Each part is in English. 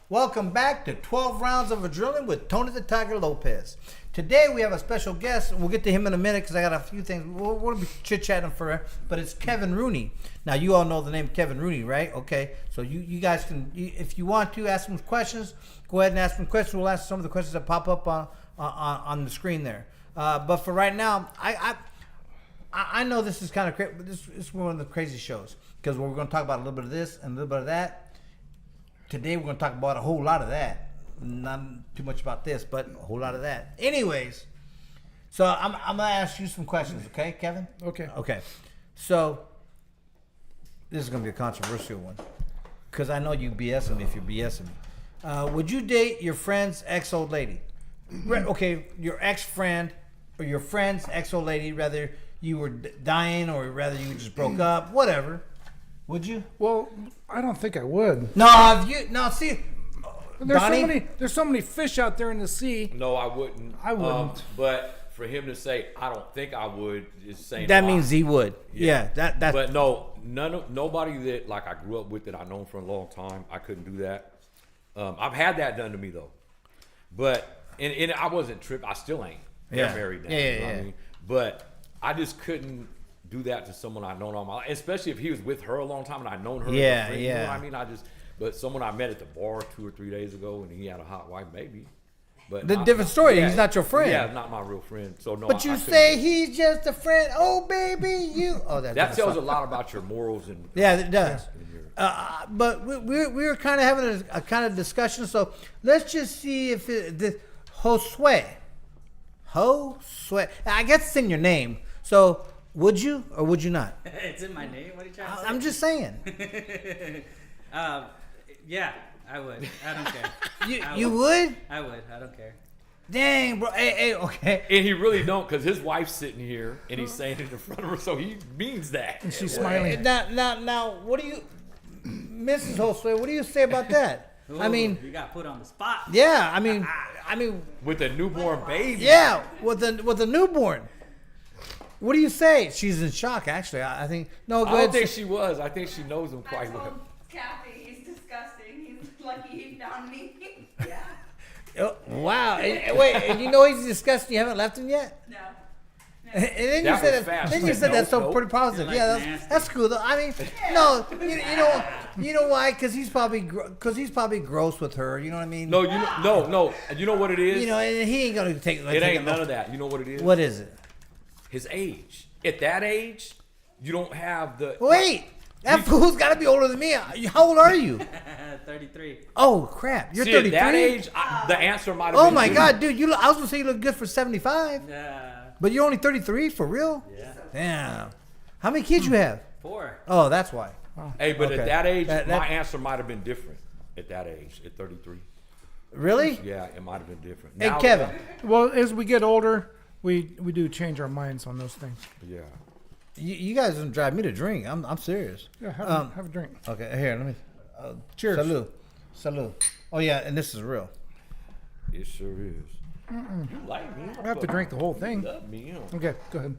Welcome back to 12 Rounds of Adrenaline with Tony the Tiger Lopez. Today we have a special guest. We'll get to him in a minute because I got a few things. We'll be chit-chatting for but it's Kevin Rooney. Now, you all know the name Kevin Rooney, right? Okay, so you guys can, if you want to ask him questions, go ahead and ask him questions. We'll ask some of the questions that pop up on the screen there. But for right now, I know this is kind of crazy, but this is one of the crazy shows because we're going to talk about a little bit of this and a little bit of that. Today we're going to talk about a whole lot of that. Not too much about this, but a whole lot of that. Anyways, so I'm going to ask you some questions, okay, Kevin? Okay. Okay. So this is going to be a controversial one because I know you BSing me if you're BSing me. Would you date your friend's ex-old lady? Okay, your ex-friend or your friend's ex-old lady, rather you were dying or rather you just broke up, whatever. Would you? Well, I don't think I would. No, see, There's so many fish out there in the sea. No, I wouldn't. I wouldn't. But for him to say, I don't think I would, is saying that means he would. Yeah, that. But no, nobody that like I grew up with that I've known for a long time, I couldn't do that. I've had that done to me though, but and I wasn't tripped. I still ain't. They're married now. You know what I mean? But I just couldn't do that to someone I've known all my life, especially if he was with her a long time and I'd known her. You know what I mean? But someone I met at the bar 2 or 3 days ago and he had a hot wife, maybe. But the different story. He's not your friend. Yeah, not my real friend. So no. But you say he's just a friend. Oh, baby, you. Oh, that tells a lot about your morals and. Yeah, it does. But we were kind of having a kind of discussion. So let's just see if the Josue. I guess it's in your name. So would you or would you not? It's in my name. What are you trying to say? I'm just saying. Yeah, I would. I don't care. You would? I would. I don't care. Dang, bro. Hey, okay. And he really don't, because his wife's sitting here and he's saying it in front of her, so he means that. And she's smiling. Now, what do you, Mrs. Josue? What do you say about that? Ooh, I mean, you got put on the spot. Yeah, I mean, with a newborn baby. Yeah, with a newborn. What do you say? She's in shock, actually. I think. No, go I don't ahead. think she was. I think she knows him quite well. I told Kathy he's disgusting. He's lucky he found me. Yeah. Oh, wow. Wait, and you know he's disgusting. You haven't left him yet? No. And then you That said was fast. then you said that's so Nope. pretty positive. Like Yeah, nasty. that's cool though. I mean, no, you know why? Because he's probably gross with her. You know what I mean? No, no. You know what it is? You know, and he ain't gonna take. it ain't none of that. You know what it is? What is it? His age. At that age, you don't have the. Wait, that fool's got to be older than me. How old are you? 33. Oh crap, you're See, 33. at that age, the answer might have Oh been. my different. God, dude! I was gonna say you look good for 75, but you're only 33 for real. Yeah. Damn. How many kids you have? 4. Oh, that's why. Hey, but Okay. at that age, That- my answer might have been different. At that age, at 33. Really? Yeah, it might have been different. Hey, Now- Kevin. Well, as we get older, we do change our minds on those things. Yeah. You guys don't drive me to drink. I'm serious. Yeah, have a drink. Okay, here, let me. Cheers. Salud. Oh yeah, and this is real. It sure is. You like me? I have to drink the whole thing. Love me, you know. Okay, go ahead.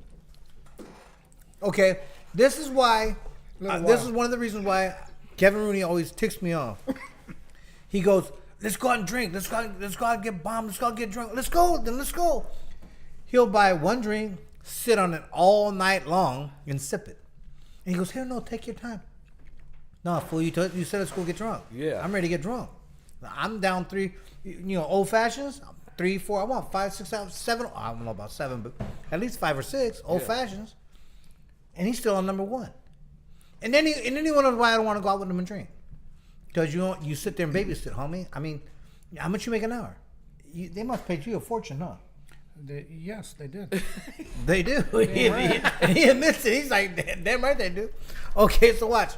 Okay, this is why. Little This while. is one of the reasons why Kevin Rooney always ticks me off. He goes, "Let's go out and drink. Let's go out and get bombed. Let's go out and get drunk. Let's go. Then let's go." He'll buy one drink, sit on it all night long, and sip it. And he goes, "Here, no, take your time." No, fool, you said let's go get drunk. Yeah. I'm ready to get drunk. I'm down 3, old fashions, 3, 4. I want 5, 6, 7. I don't know about 7, but at least 5 or 6 old fashions. And he's still on number 1. And then he wonders why I don't want to go out with him and drink. Because you sit there and babysit, homie. I mean, how much you make an hour? They must pay you a fortune, huh? Yes, they did. They do. He admits it. He's like, damn right they do. Okay, so watch.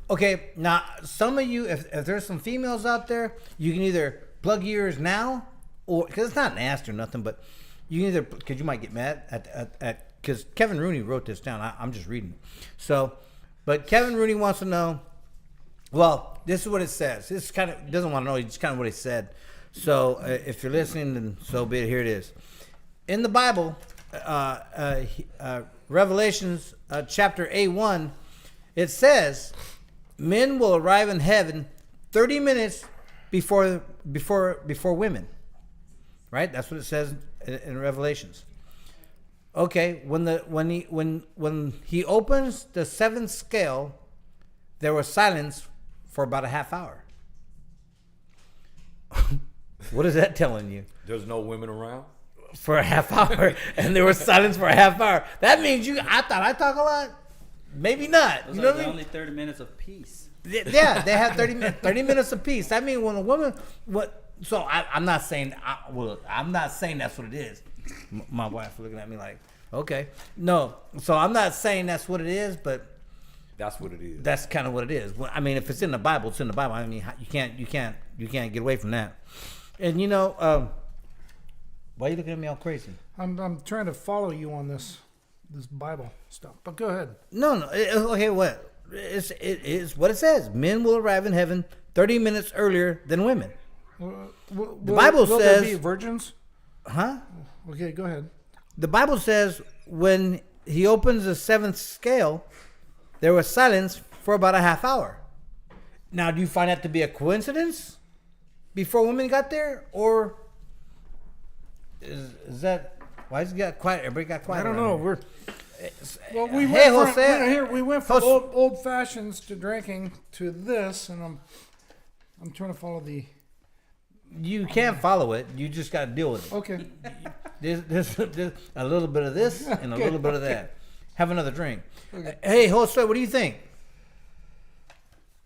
Okay, now some of you, if there's some females out there, you can either plug your ears now, or because it's not nasty or nothing, but you can either, because you might get mad at because Kevin Rooney wrote this down. I'm just reading it. So, but Kevin Rooney wants to know. Well, this is what it says. This kind of doesn't want to know. It's kind of what it said. So, if you're listening, then so be it. Here it is. In the Bible, Revelations chapter A1, it says, men will arrive in heaven 30 minutes before women. Right? That's what it says in Revelations. Okay, when he opens the seventh scale, there was silence for about a half hour. What is that telling you? There's no women around. For a half hour, and there was silence for a half hour. That means I thought I talk a lot. Maybe not. Those You know are what I mean? only 30 minutes of peace. Yeah, they have 30 minutes apiece. That means when a woman, so I'm not saying, I'm not saying that's what it is. My wife looking at me like, okay, no. So I'm not saying that's what it is, but That's what it is. that's kind of what it is. I mean, if it's in the Bible, it's in the Bible. I mean, you can't get away from that. And why are you looking at me all crazy? I'm trying to follow you on this Bible stuff. But go ahead. No. Okay, what? It's what it says. Men will arrive in heaven 30 minutes earlier than women. The Bible will says- there be virgins? Huh? Okay, go ahead. The Bible says when he opens the seventh scale, there was silence for about a half hour. Now, do you find that to be a coincidence before women got there? Or is that, why is it got quiet? Everybody got quiet. I don't around know. here? We Hey, went from, Jose. we went from Jose. old fashions to drinking to this, and I'm trying to follow the. You can't follow it. You just got to deal with it. Okay. There's a little bit of this and a little bit of that. Have another drink. Hey, Jose, what do you think?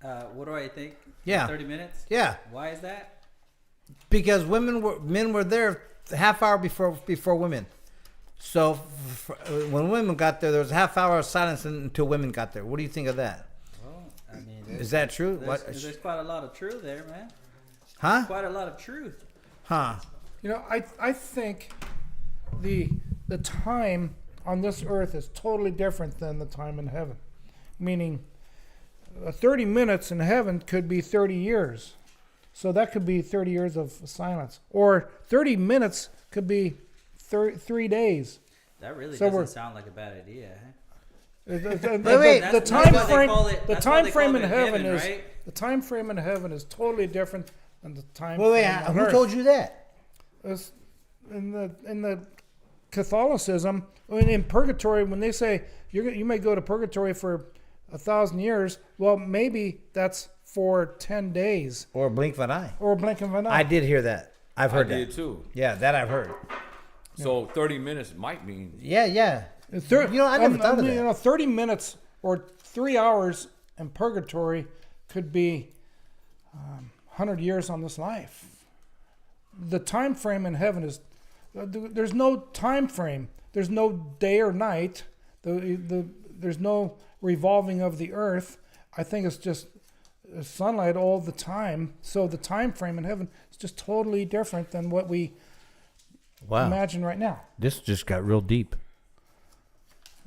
What do I think? Yeah. 30 minutes? Yeah, Why is that? because men were there a half hour before women. So when women got there was a half hour of silence until women got there. What do you think of that? Well, I mean, Is that true? there's quite a lot of truth there, man. Huh? Quite a lot of truth. Huh? I think the time on this earth is totally different than the time in heaven. Meaning, 30 minutes in heaven could be 30 years. So that could be 30 years of silence. Or 30 minutes could be 3 days. That really So doesn't sound like a bad idea. Huh? wait. The time That's why they frame, call it- the that's why time they frame call in it heaven is right? the time frame in heaven is totally different than the time. Wait, frame on who earth. told you that? It's in the Catholicism, in purgatory, when they say you may go to purgatory for 1,000 years, well, maybe that's for 10 days Or blink of an eye. or a blink of an eye. I did hear that. I've heard I did that. too. Yeah, that I've heard. So 30 minutes might mean Yeah. I never thought of that. 30 minutes or 3 hours in purgatory could be 100 years on this life. The time frame in heaven is there's no time frame. There's no day or night. There's no revolving of the earth. I think it's just sunlight all the time. So the time frame in heaven is just totally different than what we Wow. imagine right now. This just got real deep.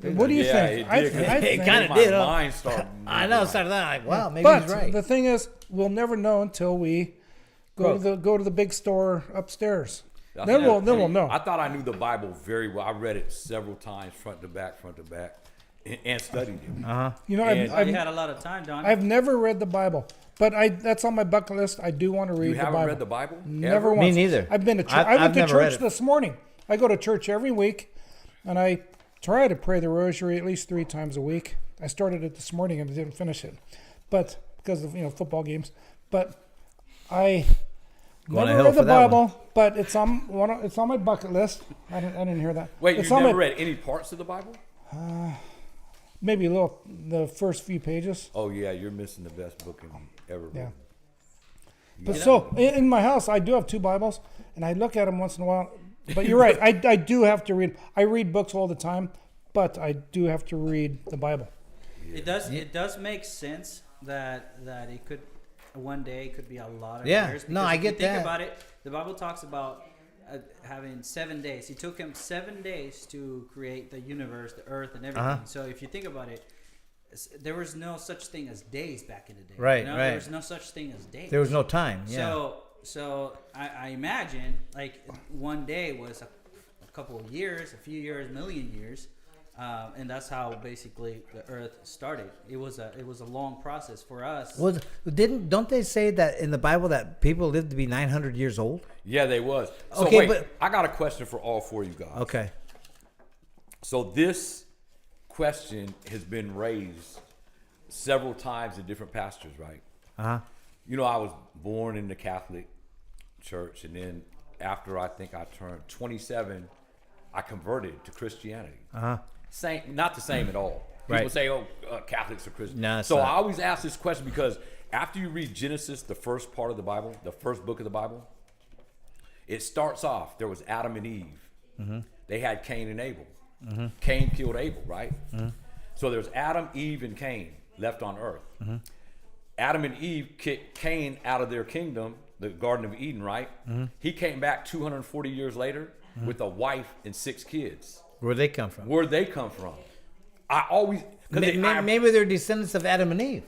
What do you Yeah, think? it I did, 'cause think it kinda my did, huh? mind started. I know. Started that like, wow, maybe But he's right. the thing is, we'll never know until we go to the big store upstairs. Then we'll know. I thought I knew the Bible very well. I read it several times, front to back, and studied it. You know, And- Well, you had a lot of time, Don. I've never read the Bible, but that's on my bucket list. I do want to read You the haven't Bible. read the Bible? Never Ever? once. Me neither. I've been to church. I've I went to never read church it. this morning. I go to church every week, and I try to pray the rosary at least 3 times a week. I started it this morning and didn't finish it, but because of football games. But I Going to never hell read the for that one. Bible, but it's on my bucket list. I didn't hear that. Wait, It's you on never my- read any parts of the Bible? Maybe the first few pages. Oh yeah, you're missing the best book in ever read. Yeah. But so in my house, I do have 2 Bibles, and I look at them once in a while. But you're right. I do have to read. I read books all the time, but I do have to read the Bible. It does make sense that it could one day it could be a lot of Yeah. years. No, because I if you get think that. about it, the Bible talks about having 7 days. It took him 7 days to create the universe, the earth, and everything. So if you think about it, there was no such thing as days back in the day. Right, There right. was no such thing as days. There was no time. Yeah. So I imagine like one day was a couple of years, a few years, million years. and that's how basically the Earth started. It was a long process for us. Don't they say that in the Bible that people lived to be 900 years old? Yeah, they was. So Okay, wait, but- I got a question for all four of you guys. Okay. So this question has been raised several times in different pastors, right? Uh-huh. You know, I was born in the Catholic Church, and then after I think I turned 27, I converted to Christianity. Uh-huh. Same, not the same at all. People Right. say, "Oh, Catholics are Christian." No, it's so not. I always ask this question because after you read Genesis, the first part of the Bible, the first book of the Bible, it starts off. There was Adam and Eve. Mm-hmm. They had Cain and Abel. Cain killed Abel, right? Mm-hmm. So there's Adam, Eve, and Cain left on earth. Adam and Eve kicked Cain out of their kingdom, the Garden of Eden, right? He came back 240 years later with a wife and 6 kids. Where'd they come from? Where'd they come from? I always... Maybe they're descendants of Adam and Eve.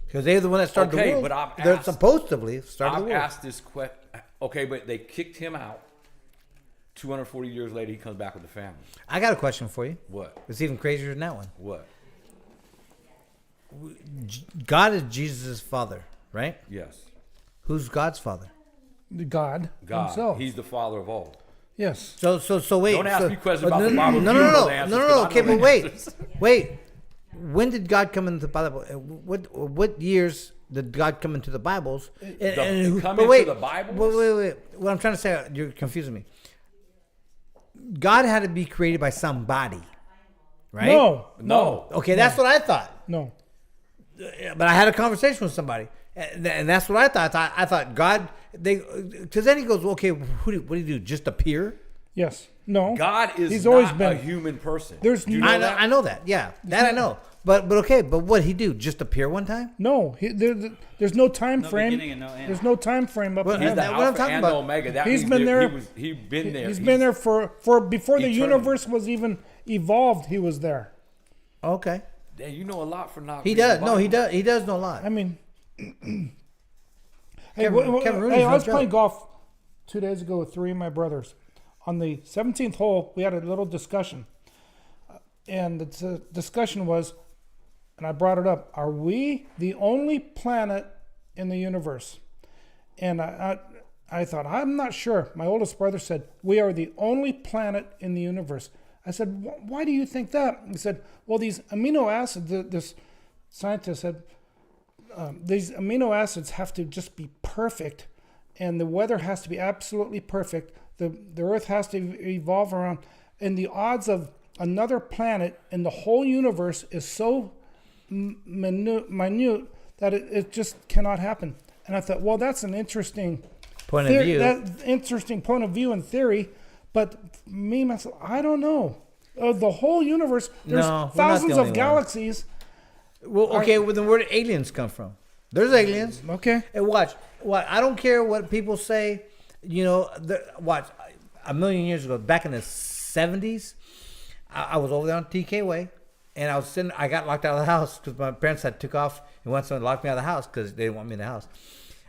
Because they're the one that started Okay, the world. but I've They're asked- supposedly started the I've world. asked this question. Okay, but they kicked him out. 240 years later, he comes back with the family. I got a question for you. What? It's even crazier than that one. What? God is Jesus' father, right? Yes. Who's God's father? God, God. himself. He's the father of all. Yes. So wait. Don't ask so, me questions about no, the Bible. No, You no, know no, the answers, no, 'cause no. I Okay, know but the wait, answers. wait. When did God come into the Bible? What years did God come into the Bibles? Come but into wait, the Bibles? Wait. What I'm trying to say, you're confusing me. God had to be created by somebody, right? No. Okay, that's what I thought. No. But I had a conversation with somebody, and that's what I thought. I thought God, because then he goes, okay, what do you do? Just appear? Yes. No. God is He's not always been a human person. There's Do you no- know I that? know that. Yeah, that I know. But okay, but what he do? Just appear one time? No. There's no time No frame. beginning and no end. There's no time frame up Well, in He's heaven. the What I'm Alpha talking and about- the Omega. That He's means been that there- He's been there. He's been there for before the eternity. universe was even evolved. He was there. Okay, Damn, you know a lot for not. he reading does. the No, he Bible. does. He does know a lot. I mean, Kevin Rooney's I no was joke. playing golf 2 days ago with 3 of my brothers. On the 17th hole, we had a little discussion, and the discussion was, and I brought it up: are we the only planet in the universe? And I thought, I'm not sure. My oldest brother said, we are the only planet in the universe. I said, why do you think that? He said, well, these amino acids, this scientist said, these amino acids have to just be perfect, and the weather has to be absolutely perfect. The Earth has to evolve around, and the odds of another planet in the whole universe is so minute that it just cannot happen. And I thought, well, that's an interesting Point of view. That interesting point of view in theory, but me myself, I don't know. The whole universe, there's No, we're not the thousands only of one. galaxies. Well, okay. Well, then where do aliens come from? There's aliens. Okay. And watch. I don't care what people say. You know, watch. A million years ago, back in the 70s, I was over there on TK Way, and I was sitting. I got locked out of the house because my parents had took off and went to lock me out of the house because they didn't want me in the house.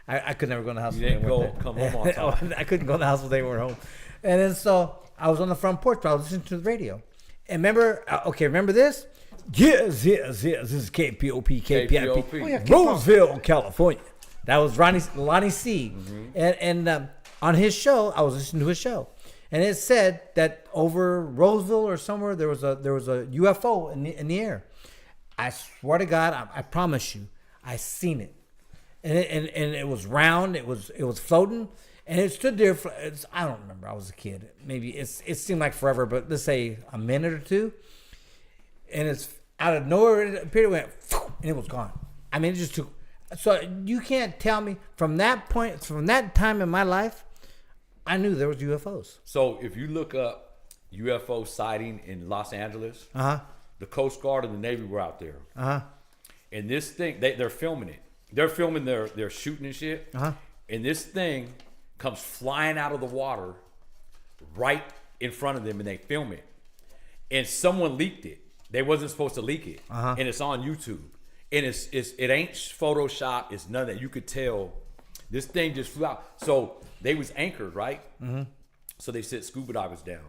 I could never go in the house. You when didn't they weren't come there. home on time. I couldn't go in the house when they weren't home. And then so I was on the front porch, but I was listening to the radio. And remember this? Yes. This is KPOP. KPOP. Oh, yeah, Roseville, California. That was Lonnie C. And on his show, I was listening to his show, and it said that over Roseville or somewhere there was a UFO in the air. I swear to God, I promise you, I seen it, and it was round. It was floating, and it stood there. I don't remember. I was a kid. Maybe it seemed like forever, but let's say a minute or two, and it's out of nowhere. It appeared, it went, and it was gone. I mean, it just took. So you can't tell me from that time in my life, I knew there was UFOs. So if you look up UFO sighting in Los Angeles, the Coast Guard and the Navy were out there. And this thing, they're filming it. They're filming their shooting and shit. And this thing comes flying out of the water right in front of them, and they film it. And someone leaked it. They wasn't supposed to leak it. And it's on YouTube. And it ain't Photoshop. It's none of that. You could tell this thing just flew out. So they was anchored, right? So they set scuba divers down.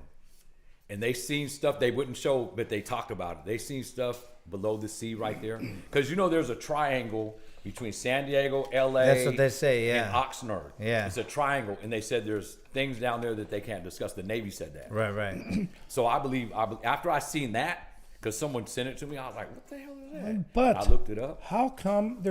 and they seen stuff they wouldn't show, but they talked about it. They seen stuff below the sea right there, because there's a triangle between San Diego, LA. That's what they say, yeah. And Oxnard. Yeah. It's a triangle, and they said there's things down there that they can't discuss. The Navy said that. Right. So I believe after I seen that, because someone sent it to me, I was like, "What the hell is that?" But I looked it up. how come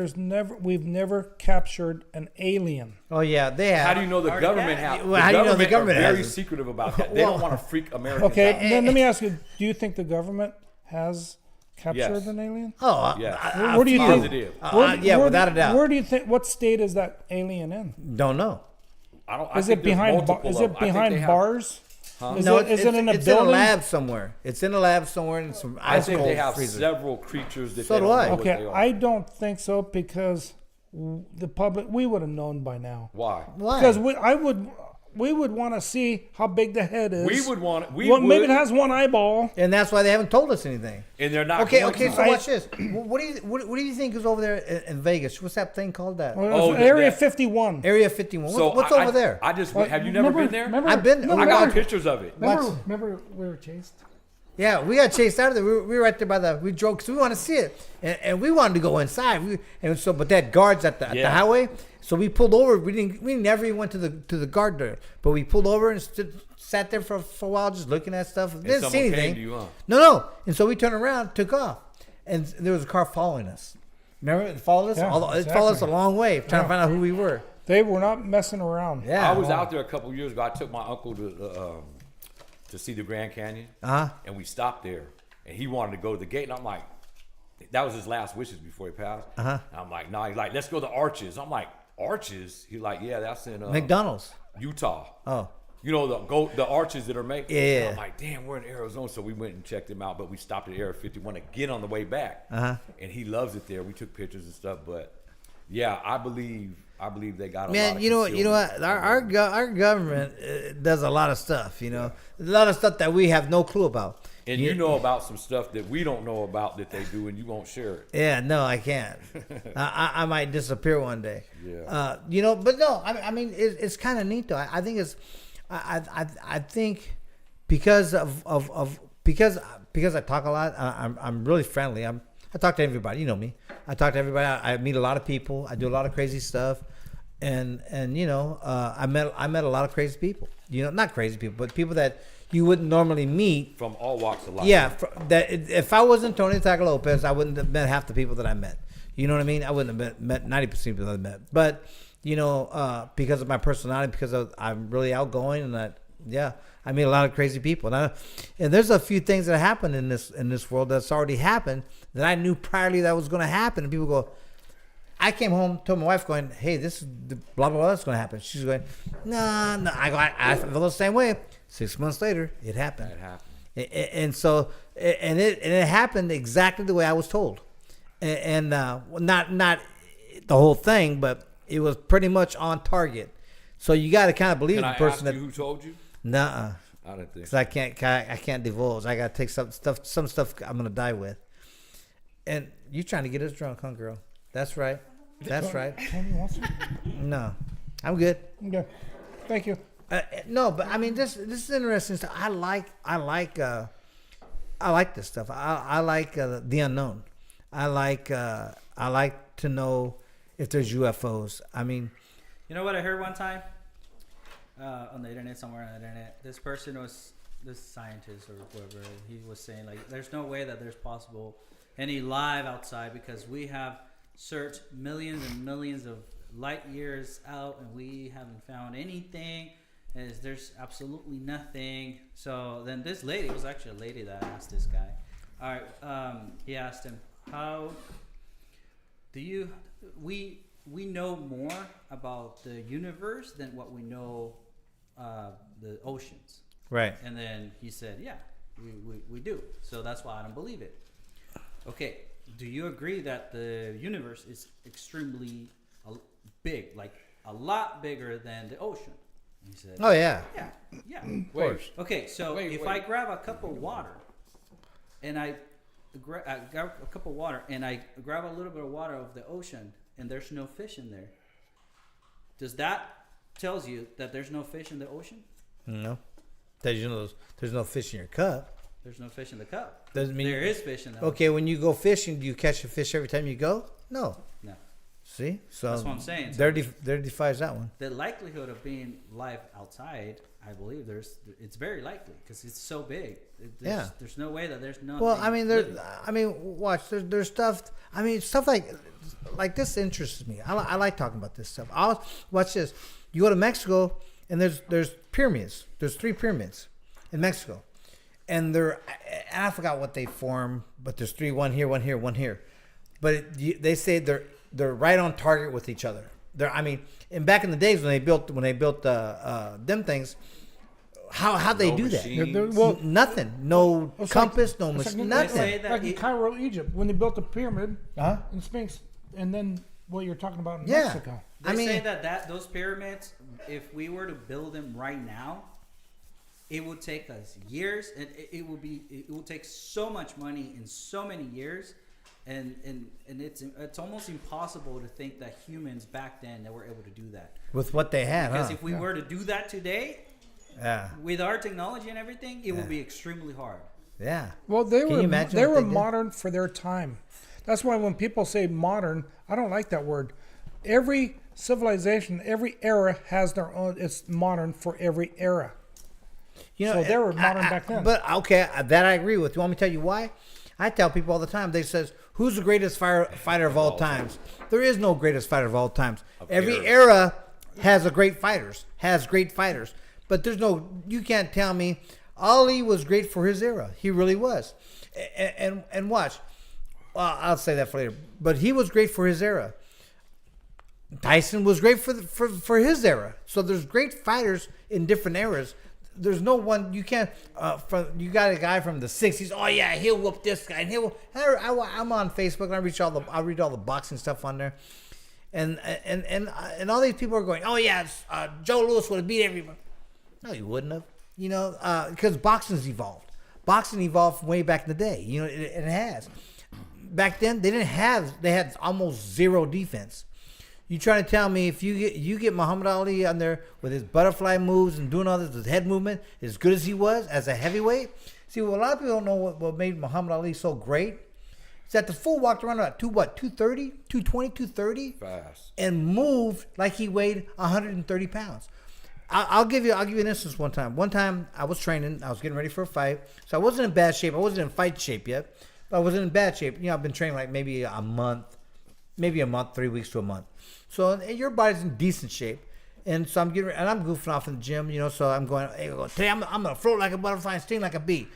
we've never captured an alien? Oh yeah, they have. How do you know the Already government had. has? Well, how do you know the government are very hasn't? secretive about that. They don't want to freak Americans Okay, out. then let me ask you: do you think the government has captured Yes. an alien? Oh, Yes. Where do you think? Positive. yeah, without a doubt. Where do you think? What state is that alien in? Don't know. I Is think it there's behind? multiple Is of it them. I think behind they have- bars? Huh? Is No, it in a it's building? in a lab somewhere. It's in a lab somewhere in some I ice think cold they have freezer. several creatures that So they do don't I. know what Okay, they are. I don't think so because the public, we would have known by now. Why? Why? Because we would want to see how big the head is. We would want. Maybe it has one eyeball. And that's why they haven't told us anything. and they're not. Okay, going okay. to. So watch this. What do you think is over there in Vegas? What's that thing called? That Oh, Area that- 51. Area 51. So What's I- over there? I just have you never been there? I've been there. I Remember- got pictures of it. Remember we were chased? Yeah, we got chased out of there. We were right there by we drove because we wanted to see it, and we wanted to go inside. But that guards at the Yeah. highway, so we pulled over. We never even went to the guard there, but we pulled over and sat there for a while just looking at stuff. Didn't see someone came anything. to you, huh? No. And so we turned around, took off, and there was a car following us. Remember, it followed us. Yeah, It followed us a exactly. long way, trying to find out who we were. They were not messing around. Yeah, I was out there a couple years ago. I took my uncle to see the Grand Canyon, and we stopped there. And he wanted to go to the gate, and I'm like, that was his last wishes before he passed. And I'm like, nah. He's like, let's go to Arches. I'm like, Arches? He's like, yeah, that's in McDonald's. Utah. Oh, The arches that are made. Yeah. And I'm like, damn, we're in Arizona. So we went and checked him out, but we stopped at Area 51 again on the way back. And he loves it there. We took pictures and stuff, but yeah, I believe they got a lot man, of you know what? Our government does a lot of stuff. A lot of stuff that we have no clue about. And you know about some stuff that we don't know about that they do, and you won't share it. Yeah, no, I can't. I might disappear one day. Yeah. But no, I mean, it's kind of neat though. I think it's, I think because because I talk a lot, I'm really friendly. I talk to everybody. You know me. I talk to everybody. I meet a lot of people. I do a lot of crazy stuff, and I met a lot of crazy people. Not crazy people, but people that you wouldn't normally meet. From all walks of life. Yeah, if I wasn't Tony Taco Lopez, I wouldn't have met half the people that I met. You know what I mean? I wouldn't have met 90% of the people that I met. But because of my personality, because I'm really outgoing, and I meet a lot of crazy people. And there's a few things that happened in this world that's already happened that I knew priorly that was going to happen. And people go, I came home, told my wife, going, hey, this is blah, blah, blah, that's going to happen. She's going, no. I feel the same way. 6 months later, it happened. That happened. It happened exactly the way I was told. And not the whole thing, but it was pretty much on target. So you got to kind of believe Can the I person ask you who told you? Nuh-uh. I don't think. Because I can't divulge. I got to take some stuff I'm going to die with. And you trying to get us drunk, huh, girl? That's right. That's right. Tony wants to? No, I'm good. Okay. Thank you. No, but I mean, this is interesting stuff. I like this stuff. I like the unknown. I like to know if there's UFOs. I mean, You know what I heard one time on the internet, somewhere on the internet? This person was this scientist or whoever. He was saying like, there's no way that there's possible any life outside because we have searched millions and millions of light years out and we haven't found anything. There's absolutely nothing. So then this lady, it was actually a lady that asked this guy. All right, he asked him, how do you we know more about the universe than what we know the oceans. right. And then he said, yeah, we do. So that's why I don't believe it. Okay, do you agree that the universe is extremely big, like a lot bigger than the ocean? And he said, Oh yeah. yeah. Wait. Okay, so if I grab a cup of water and I grab a cup of water and I grab a little bit of water of the ocean and there's no fish in there, does that tells you that there's no fish in the ocean? No. There's no fish in your cup. There's no fish in the cup. Doesn't mean there is fish in the cup. Okay, when you go fishing, do you catch a fish every time you go? No. No. See, so That's what I'm saying. So there defies that one. the likelihood of being life outside, I believe it's very likely because it's so big. There's no way that there's no. Well, I mean, watch. There's stuff. I mean, stuff like this interests me. I like talking about this stuff. Watch this. You go to Mexico, and there's pyramids. There's 3 pyramids in Mexico, and I forgot what they form, but there's 3. One here, one here, one here. But they say they're right on target with each other. And back in the days when they built them things, how they do that? Well, nothing. No compass. No it's nothing. Like in Cairo, Egypt, when they built the pyramid in Sphinx, and then what you're talking about in Mexico. They say that those pyramids, if we were to build them right now, it would take us years, and it will take so much money in so many years. And it's almost impossible to think that humans back then that were able to do that with what they had. Because if we were to do that today, with our technology and everything, it would be extremely hard. Yeah. Well, they were modern for their time. That's why when people say modern, I don't like that word. Every civilization, every era has their own. It's modern for every era. So they were modern back then. But okay, that I agree with. You want me to tell you why? I tell people all the time. They says, "Who's the greatest fighter of all times?" There is no greatest fighter of all times. Every era has great fighters. But there's no. You can't tell me Ali was great for his era. He really was. And watch. Well, I'll say that for later. But he was great for his era. Tyson was great for his era. So there's great fighters in different eras. There's no one you can't. You got a guy from the '60s. Oh yeah, he'll whoop this guy, and I'm on Facebook and I read all the boxing stuff on there, and all these people are going, oh yeah, Joe Louis would have beat everybody. No, he wouldn't have. Because boxing's evolved. Boxing evolved from way back in the day. It has. Back then they had almost zero defense. You trying to tell me if you get Muhammad Ali on there with his butterfly moves and doing all this with his head movement as good as he was as a heavyweight? See, well, a lot of people don't know what made Muhammad Ali so great. Is that the fool walked around about 230, 220, 230, fast, and moved like he weighed 130 pounds. I'll give you an instance. One time I was training. I was getting ready for a fight, so I wasn't in bad shape. I wasn't in fight shape yet, but I wasn't in bad shape. I've been training like maybe a month, 3 weeks to a month. So your body's in decent shape, and so I'm goofing off in the gym, So I'm going, hey, today I'm gonna float like a butterfly and sting like a bee,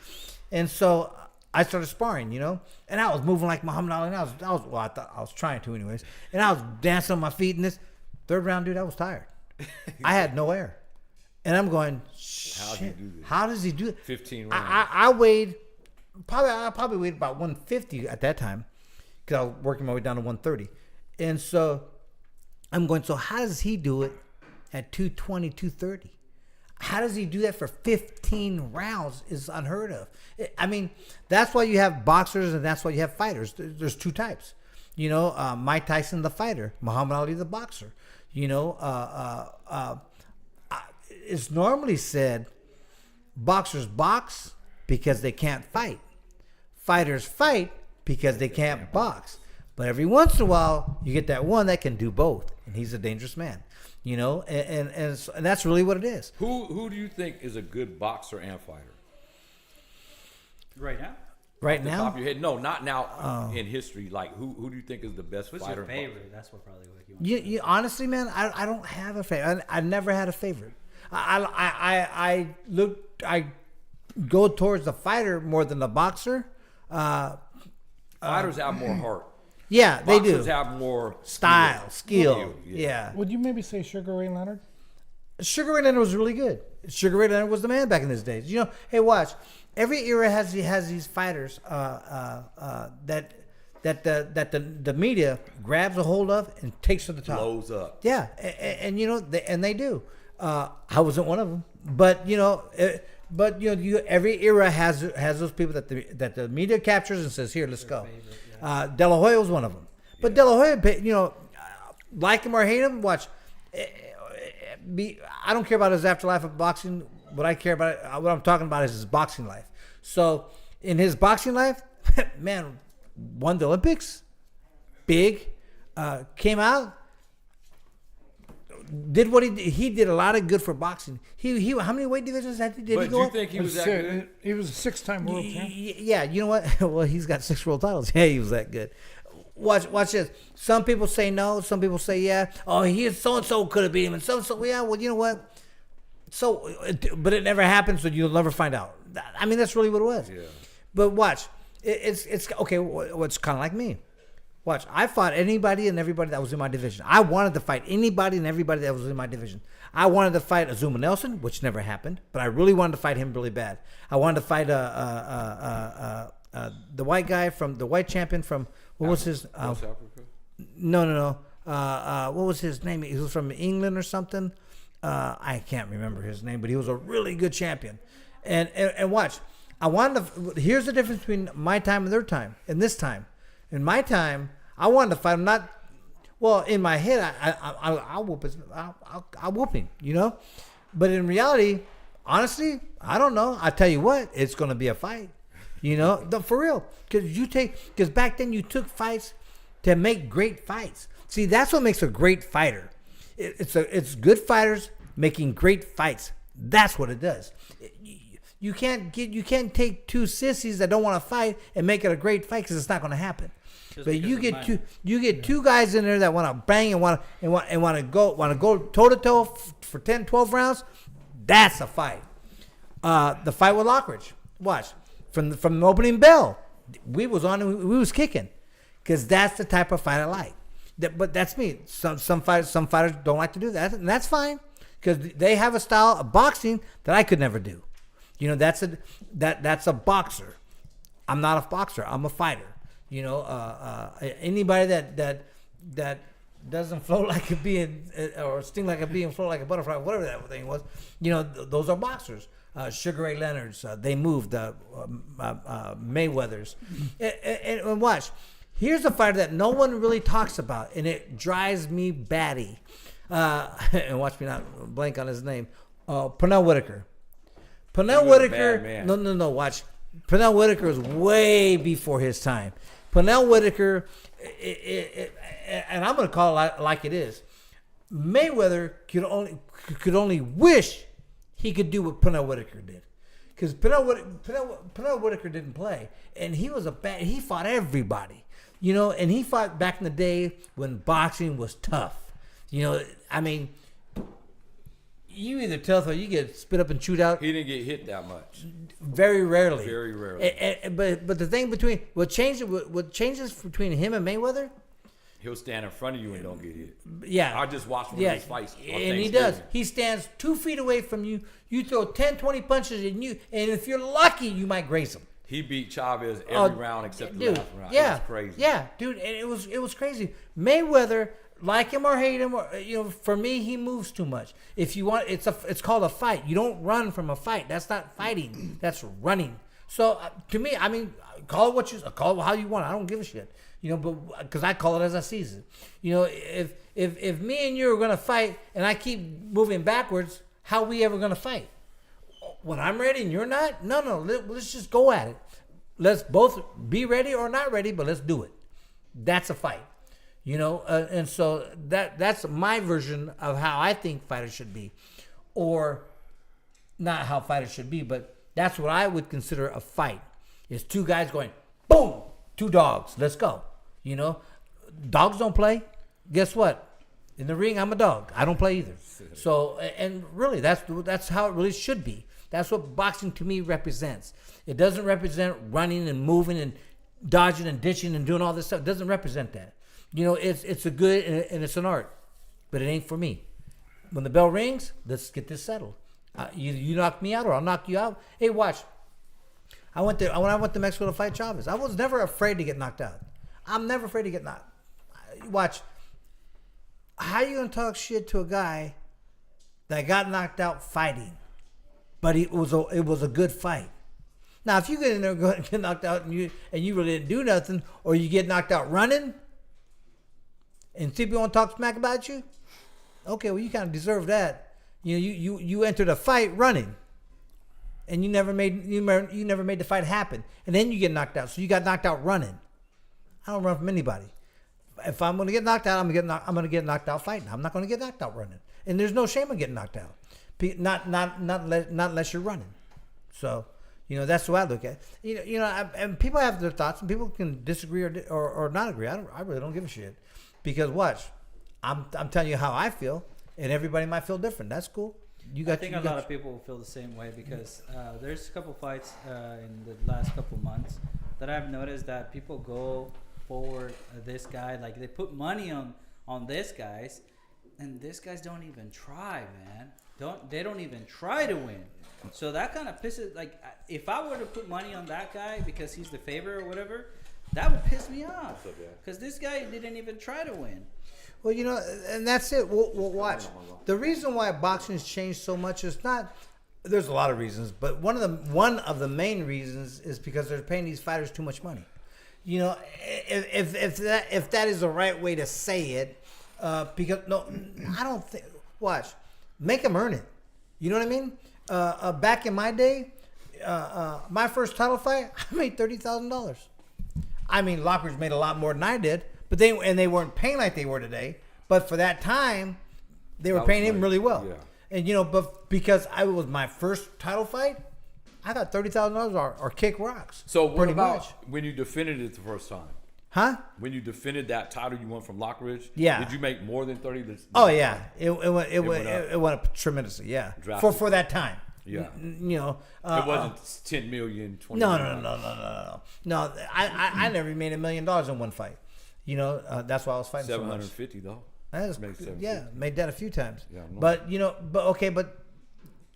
and so I started sparring, and I was moving like Muhammad Ali, and I thought I was trying to anyways, and I was dancing on my feet. In this 3rd round, dude, I was tired. I had no air, and I'm going, shit, how does he do it? 15 rounds. I weighed I probably weighed about 150 at that time because I was working my way down to 130, and so. I'm going, so how does he do it at 220, 230? How does he do that for 15 rounds is unheard of. I mean, that's why you have boxers and that's why you have fighters. There's 2 types. Mike Tyson, the fighter. Muhammad Ali, the boxer. It's normally said boxers box because they can't fight. Fighters fight because they can't box. But every once in a while, you get that one that can do both, and he's a dangerous man, and that's really what it is. Who do you think is a good boxer and fighter? Right now? Right now? Top of your head? No, not now in history. Like, who do you think is the best What's fighter? What's your favorite? That's what probably what you want. You honestly, man, I don't have a favorite. I never had a favorite. I go towards the fighter more than the boxer. Fighters have more heart. Yeah, they do. Boxers have more skill. Yeah. Would you maybe say Sugar Ray Leonard? Sugar Ray Leonard was really good. Sugar Ray Leonard was the man back in those days. Hey, watch. Every era has these fighters that the media grabs a hold of and takes to the top. Blows up. Yeah, and they do. I wasn't one of them, but every era has those people that the media captures and says, "Here, let's go." De La Hoya was one of them. But De La Hoya, like him or hate him, watch. I don't care about his afterlife of boxing. what I care about, what I'm talking about is his boxing life. So in his boxing life, man, won the Olympics, big, came out, did what he did a lot of good for boxing. He how many weight divisions did he But go do you up? think he was that good? He was a 6-time world champion. Yeah, you know what? Well, he's got 6 world titles. Yeah, he was that good. Watch this. Some people say no. Some people say yeah. Oh, so and so could have beat him, and so yeah. Well, you know what? So, but it never happened, so you'll never find out. I mean, that's really what it was. Yeah. But watch, it's okay. What's kind of like me. Watch, I fought anybody and everybody that was in my division. I wanted to fight anybody and everybody that was in my division. I wanted to fight Azuma Nelson, which never happened, but I really wanted to fight him really bad. I wanted to fight the white guy from the white champion from what was his? South Africa? No. What was his name? He was from England or something. I can't remember his name, but he was a really good champion. And watch, I wanted to. Here's the difference between my time and their time. And this time, in my time, I wanted to fight him. Not well in my head. I'll whoop his. I'll whoop him. You know, but in reality, honestly, I don't know. I tell you what, it's going to be a fight. You know, for real. Because back then you took fights to make great fights. See, that's what makes a great fighter. It's good fighters making great fights. That's what it does. You can't take 2 sissies that don't want to fight and make it a great fight because it's not going to happen. But you get two guys in there that want to bang and want to go toe to toe for 10, 12 rounds. That's a fight. The fight with Lockridge. Watch from the opening bell. We was kicking because that's the type of fight I like. But that's me. Some fighters don't like to do that, and that's fine because they have a style of boxing that I could never do. You know, that's a boxer. I'm not a boxer. I'm a fighter. You know, anybody that doesn't float like a bee or sting like a bee and float like a butterfly, whatever that thing was. You know, those are boxers. Sugar Ray Leonard's. They moved. Mayweather's. And watch. Here's a fighter that no one really talks about, and it drives me batty. And watch me not blank on his name. Pernell Whitaker. Pernell Whitaker. No. Watch. Pernell Whitaker is way before his time. Pernell Whitaker, and I'm going to call it like it is. Mayweather could only wish he could do what Pernell Whitaker did, because Pernell Whitaker didn't play, and he fought everybody. You know, and he fought back in the day when boxing was tough. You know, I mean, you either tough or you get spit up and chewed out. He didn't get hit that much. Very rarely. Very rarely. But the thing what changes between him and Mayweather? He'll stand in front of you and don't get hit. Yeah. I just watched one of his fights. And he does. He stands 2 feet away from you. You throw 10, 20 punches and if you're lucky, you might graze him. He beat Chavez every round except the last round. Yeah, it was crazy. Yeah, dude, and it was crazy. Mayweather, like him or hate him, for me, he moves too much. If you want, it's called a fight. You don't run from a fight. That's not fighting. That's running. So to me, I mean, call it how you want. I don't give a shit. You know, but because I call it as I sees it. You know, if me and you are gonna fight and I keep moving backwards, how are we ever gonna fight? When I'm ready and you're not, no, let's just go at it. Let's both be ready or not ready, but let's do it. That's a fight, you know. And so that's my version of how I think fighters should be, or not how fighters should be, but that's what I would consider a fight. Is 2 guys going, boom, 2 dogs, let's go. You know, dogs don't play. Guess what? In the ring, I'm a dog. I don't play either. So, and really, that's how it really should be. That's what boxing to me represents. It doesn't represent running and moving and dodging and ditching and doing all this stuff. It doesn't represent that. You know, it's a good and it's an art, but it ain't for me. When the bell rings, let's get this settled. You knock me out or I'll knock you out. Hey, watch. When I went to Mexico to fight Chavez, I was never afraid to get knocked out. I'm never afraid to get knocked. Watch. How are you gonna talk shit to a guy that got knocked out fighting? But it was a good fight. Now, if you get in there and get knocked out and you really didn't do nothing, or you get knocked out running, and people want to talk smack about you, okay, well you kind of deserve that. You know, you entered a fight running. and you never made the fight happen, and then you get knocked out. So you got knocked out running. I don't run from anybody. If I'm gonna get knocked out, I'm gonna get knocked out fighting. I'm not gonna get knocked out running. And there's no shame in getting knocked out. Not unless you're running. So, that's the way I look at it. And people have their thoughts, and people can disagree or not agree. I really don't give a shit, because watch, I'm telling you how I feel, and everybody might feel different. That's cool. I think a lot of people will feel the same way, because there's a couple fights in the last couple months that I've noticed that people go forward this guy, like they put money on this guys, and these guys don't even try, man. They don't even try to win. So that kind of pisses. Like, if I were to put money on that guy because he's the favorite or whatever, that would piss me off. Because this guy didn't even try to win. Well, and that's it. We'll watch. The reason why boxing's changed so much is not. There's a lot of reasons, but one of the main reasons is because they're paying these fighters too much money. If that is the right way to say it, because I don't think. Watch, make them earn it. You know what I mean? Back in my day, my first title fight, I made $30,000. I mean, Lockridge made a lot more than I did, but they weren't paying like they were today. But for that time, they were paying him really well. Yeah. And but because I was my first title fight, I got $30,000 or kick rocks. So what about when you defended it the first time? Huh? When you defended that title you won from Lockridge, yeah. Did you make more than 30? Oh yeah, it went up tremendously. Yeah, for that time. Yeah, it wasn't 10 million, 20 No. I never made $1 million in one fight. That's why I was fighting 750 so much. though. Made that a few times. Yeah,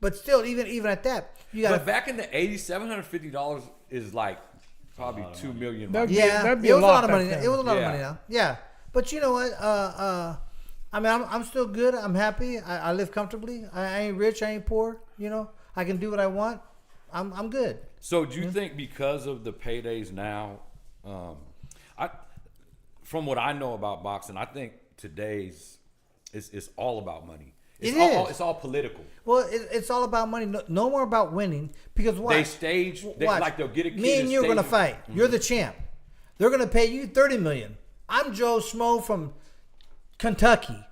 but still, even at that, you got. But back in the '80s, $750 is like probably $2 million. That'd be it was a lot of back money. then. It was a lot of money now. Yeah, but you know what? I mean, I'm still good. I'm happy. I live comfortably. I ain't rich. I ain't poor. I can do what I want. I'm good. So do you think because of the paydays now, from what I know about boxing, I think today's it's all about money. It's all political. Well, it's all about money. No more about winning, because what? They'll get a kid. Me and you're going to fight. Mm-hmm. You're the champ. They're going to pay you $30 million. I'm Joe Schmo from Kentucky.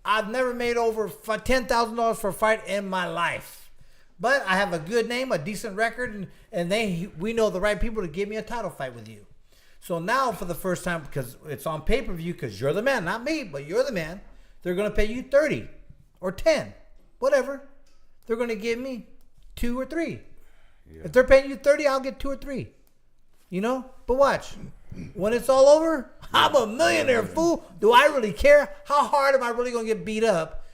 I've never made over $10,000 for a fight in my life, but I have a good name, a decent record, and we know the right people to give me a title fight with you. So now, for the first time, because it's on pay-per-view, because you're the man, not me, but you're the man, they're going to pay you 30 or 10, whatever. They're going to give me 2 or 3. Yeah. If they're paying you 30, I'll get 2 or 3. But watch. When it's all over, I'm a millionaire, fool. Do I really care? How hard am I really going to get beat up?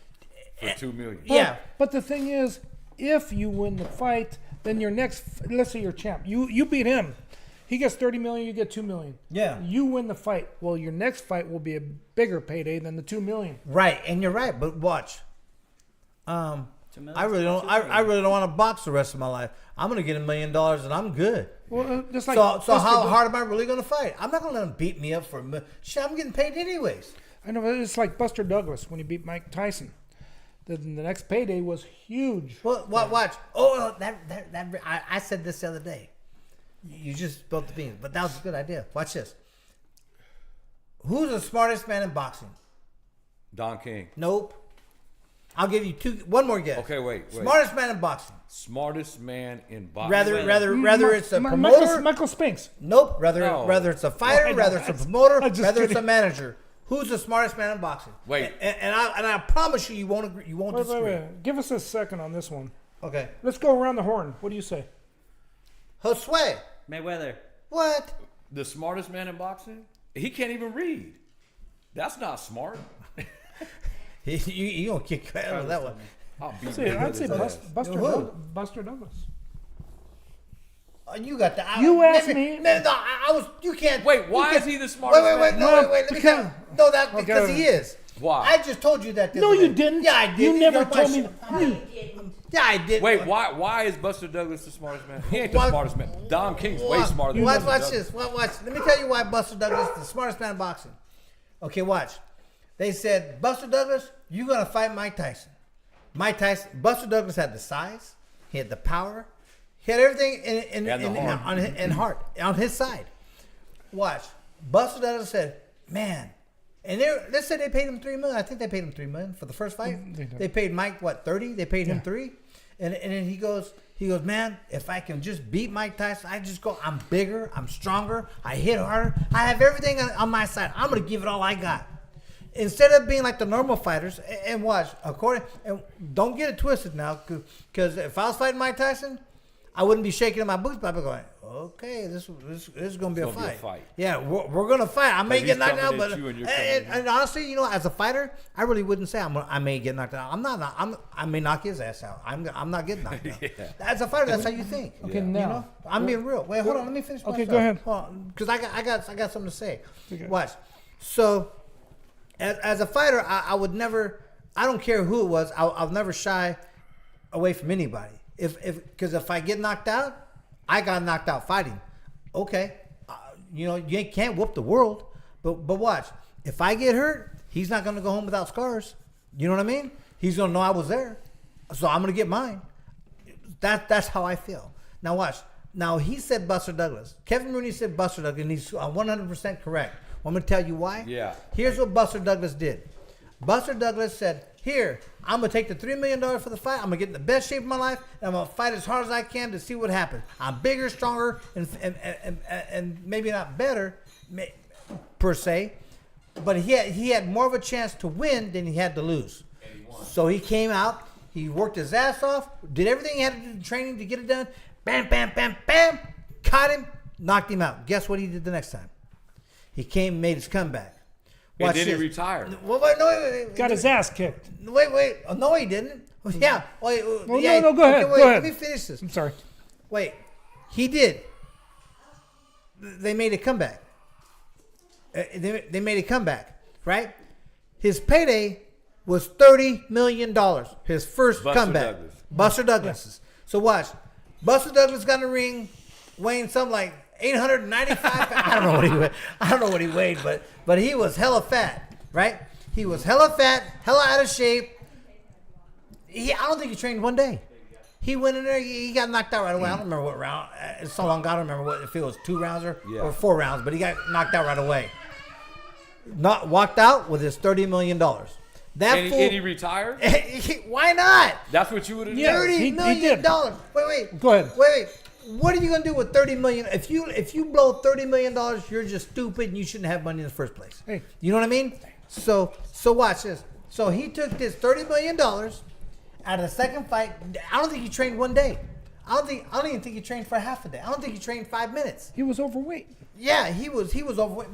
For $2 million. Yeah. But the thing is, if you win the fight, then your next, let's say you're champ. You beat him. He gets $30 million, you get $2 million. Yeah. You win the fight. Well, your next fight will be a bigger payday than the $2 million. Right, and you're right, but watch. I really don't want to box the rest of my life. I'm going to get $1 million and I'm good. Well, just like so how hard am I really going to fight? I'm not going to let him beat me up for shit. I'm getting paid anyways. I know, it's like Buster Douglas when he beat Mike Tyson. The next payday was huge. Well, watch. Oh, I said this the other day. You just spilled the beans, but that was a good idea. Watch this. Who's the smartest man in boxing? Don King. Nope. I'll give you one more guess. Okay, wait. Smartest man in boxing. Smartest man in boxing. Rather it's a promoter. Michael Spinks. Nope. Rather it's a fighter. Rather it's a promoter. Rather it's a manager. Who's the smartest man in boxing? Wait. And I promise you won't agree. You won't disagree. Wait. Give us a second on this one. Okay. Let's go around the horn. What do you say? Josue. Mayweather. What? The smartest man in boxing? He can't even read. That's not smart. You gonna kick your ass with that one? I'd say Buster Douglas. You got the. You asked me. No, I was. You can't. Wait, why is he the smartest? Wait. Let me tell you. No, that's because he is. Why? I just told you that. No, you didn't. Yeah, I did. You never told me. Yeah, I did. Wait, why is Buster Douglas the smartest man? He ain't the smartest man. Don King's way smarter than Buster Watch Douglas. this. Watch. Let me tell you why Buster Douglas is the smartest man in boxing. Okay, watch. They said, Buster Douglas, you're going to fight Mike Tyson. Buster Douglas had the size. He had the power. He had everything on his side. Watch. Buster Douglas said, "Man," and they said they paid him $3 million. I think they paid him $3 million for the first fight. They paid Mike what, 30? They paid him 3, and then he goes, "Man, if I can just beat Mike Tyson, I just go. I'm bigger, I'm stronger, I hit harder, I have everything on my side. I'm gonna give it all I got." Instead of being like the normal fighters, and watch, and don't get it twisted now, because if I was fighting Mike Tyson, I wouldn't be shaking in my boots, but I'd be going, okay, this is going to be a fight. Yeah, we're going to fight. I may get knocked out, but and honestly, as a fighter, I really wouldn't say I may get knocked out. I may knock his ass out. I'm not getting knocked out. As a fighter, that's how you think. Okay, now I'm being real. Wait, hold on, let me finish. Okay, go ahead. Because I got something to say. Okay. Watch. So, as a fighter, I would never. I don't care who it was. I'll never shy away from anybody. Because if I get knocked out, I got knocked out fighting. Okay, you can't whoop the world, but watch. If I get hurt, he's not gonna go home without scars. You know what I mean? He's gonna know I was there, so I'm gonna get mine. That's how I feel. Now watch. Now he said Buster Douglas. Kevin Rooney said Buster Douglas, and he's 100% correct. I'm gonna tell you why. Yeah. Here's what Buster Douglas did. Buster Douglas said, "Here, I'm gonna take the $3 million for the fight. I'm gonna get in the best shape of my life, and I'm gonna fight as hard as I can to see what happens. I'm bigger, stronger, and maybe not better, per se, but he had more of a chance to win than he had to lose. So he came out, he worked his ass off, did everything he had to do in training to get it done. Bam, bam, bam, bam, caught him, knocked him out. Guess what he did the next time? He came, made his comeback." And then he retired. Well, wait. Got his ass kicked. Wait. Oh, no, he didn't. Yeah. Wait. No, yeah. no, go ahead. Wait, go ahead. Let me finish this. I'm sorry. Wait. He did. They made a comeback. They made a comeback, right? His payday was $30 million. His first comeback. Buster Douglas. So watch. Buster Douglas got in the ring weighing something like 895. I don't know what he weighed, but he was hella fat, right? He was hella fat, hella out of shape. I don't think he trained one day. He went in there, he got knocked out right away. I don't remember what round. It's so long ago, I don't remember if it was 2 rounds or 4 rounds, but he got knocked out right away. Walked out with his $30 million. And he retired? Why not? That's what you would have done. $30 million. Wait. Go ahead. Wait. What are you gonna do with $30 million? If you blow $30 million, you're just stupid and you shouldn't have money in the first place. Hey. You know what I mean? So watch this. So he took this $30 million out of the second fight. I don't think he trained one day. I don't even think he trained for half a day. I don't think he trained 5 minutes. He was overweight. Yeah, he was overweight.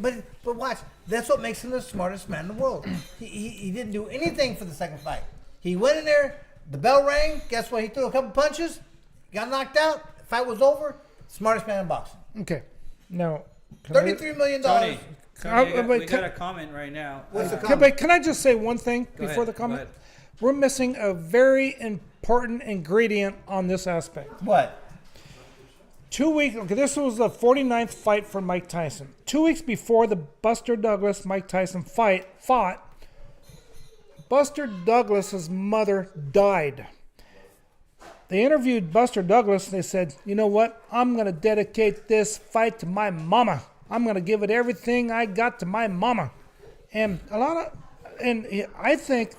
But watch, that's what makes him the smartest man in the world. He didn't do anything for the second fight. He went in there, the bell rang. Guess what? He threw a couple punches, got knocked out. Fight was over. Smartest man in boxing. Okay. Now, $33 million. Tony, we got can- a comment right now. What's the comment? Can I just say one thing Go before ahead, the comment? go ahead. We're missing a very important ingredient on this aspect. What? 2 weeks. Okay, this was the 49th fight for Mike Tyson. 2 weeks before the Buster Douglas Mike Tyson fought, Buster Douglas's mother died. They interviewed Buster Douglas. They said, "You know what? I'm going to dedicate this fight to my mama. I'm going to give it everything I got to my mama." And I think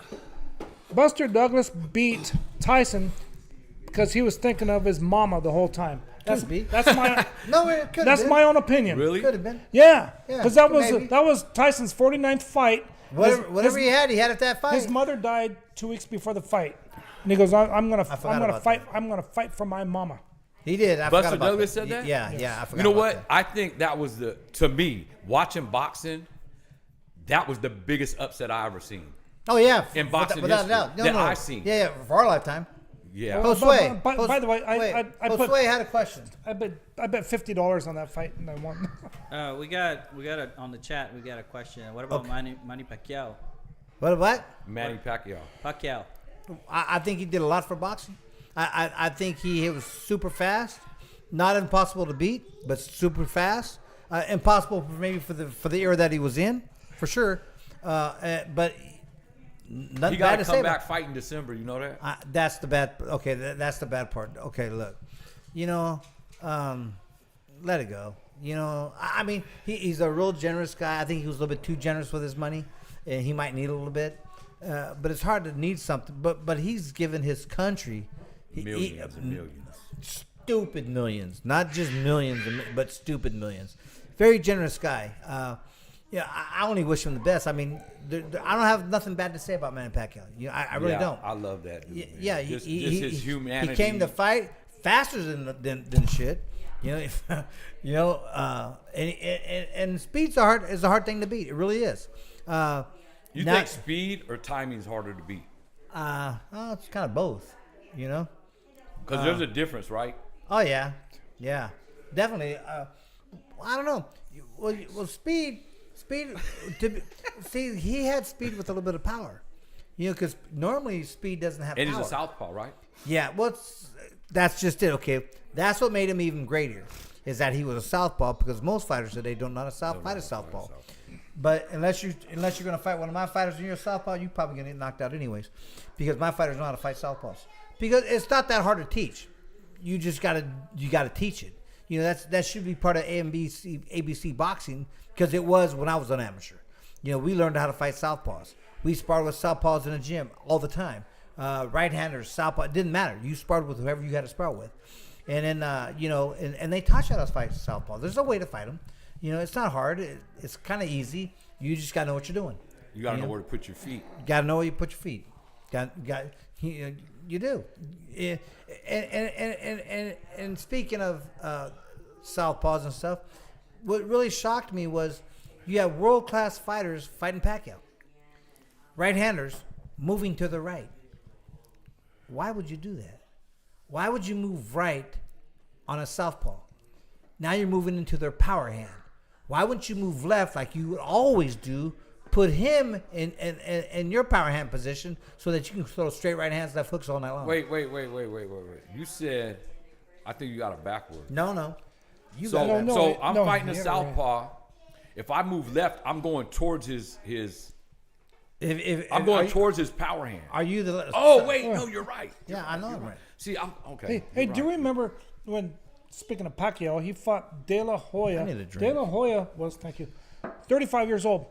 Buster Douglas beat Tyson because he was thinking of his mama the whole time. That's my No, it could. that's my own opinion. Really? Could have been. Yeah, Yeah, because maybe. that was Tyson's 49th fight. Whatever he had at that fight. His mother died 2 weeks before the fight, and he goes, "I'm gonna about fight. I'm gonna fight for my mama." He did. I Buster forgot about Douglas said that? Yeah. I forgot. You know about what? that. I think that was to me, watching boxing, that was the biggest upset I ever seen. Oh yeah. In boxing without a history doubt. that I've seen. Yeah, for our lifetime. Yeah. Josue. By the way, I put- Josue had a question. I bet $50 on that fight, and I won. We got on the chat. We got a question. What about Manny Pacquiao? What? Manny Pacquiao. Pacquiao. I think he did a lot for boxing. I think he was super fast. Not impossible to beat, but super fast. Impossible maybe for the era that he was in, for sure. But nothing He bad got to to say come about. back fight in December. You know that? That's the bad. Okay, that's the bad part. Okay, look. you know, let it go. You know, I mean, he's a real generous guy. I think he was a little bit too generous with his money, and he might need a little bit. But it's hard to need something. But he's given his country Millions and millions. stupid millions, not just millions, but stupid millions. Very generous guy. Yeah, I only wish him the best. I mean, I don't have nothing bad to say about Manny Pacquiao. You know, I really don't. I love that dude. Man. Yeah, just his humanity. He came to fight faster than shit. You know, you know, and speed's is a hard thing to beat. It really is. You think speed or timing is harder to beat? Well, it's kind of both. You know, because there's a difference, right? Oh yeah, definitely. I don't know. Well, speed. See, he had speed with a little bit of power. You know, because normally speed doesn't have and power. And he's a southpaw, right? Yeah, well, that's just it. Okay, that's what made him even greater, is that he was a southpaw. Because most fighters today don't know how to fight a southpaw. But unless you're gonna fight one of my fighters and you're a southpaw, you're probably gonna get knocked out anyways. Because my fighters know how to fight southpaws. Because it's not that hard to teach. You just gotta teach it. You know, that should be part of ABC boxing, because it was when I was an amateur. You know, we learned how to fight southpaws. We sparred with southpaws in the gym all the time. Right-handers, southpaw, it didn't matter. You sparred with whoever you had to spar with. And then, you know, and they taught you how to fight southpaws. There's a way to fight them. You know, it's not hard. It's kind of easy. You just got to know what you're doing. You got to know where to put your feet. You got to know where you put your feet. You do. And speaking of southpaws and stuff, what really shocked me was you have world-class fighters fighting Pacquiao. Right-handers moving to the right. Why would you do that? Why would you move right on a southpaw? Now you're moving into their power hand. Why wouldn't you move left like you would always do? Put him in your power hand position so that you can throw straight right hands, left hooks all night long. Wait. You said, I think you got it backwards. No. So I'm fighting a yeah, southpaw. right. If I move left, I'm going towards his I'm going towards his power hand. Are you the? Oh wait, no, you're right. Yeah, I know. I'm right. See, I'm okay. Hey, You're do you right. remember when, speaking of Pacquiao, he fought De La Hoya? I need a drink. De La Hoya was, thank you, 35 years old.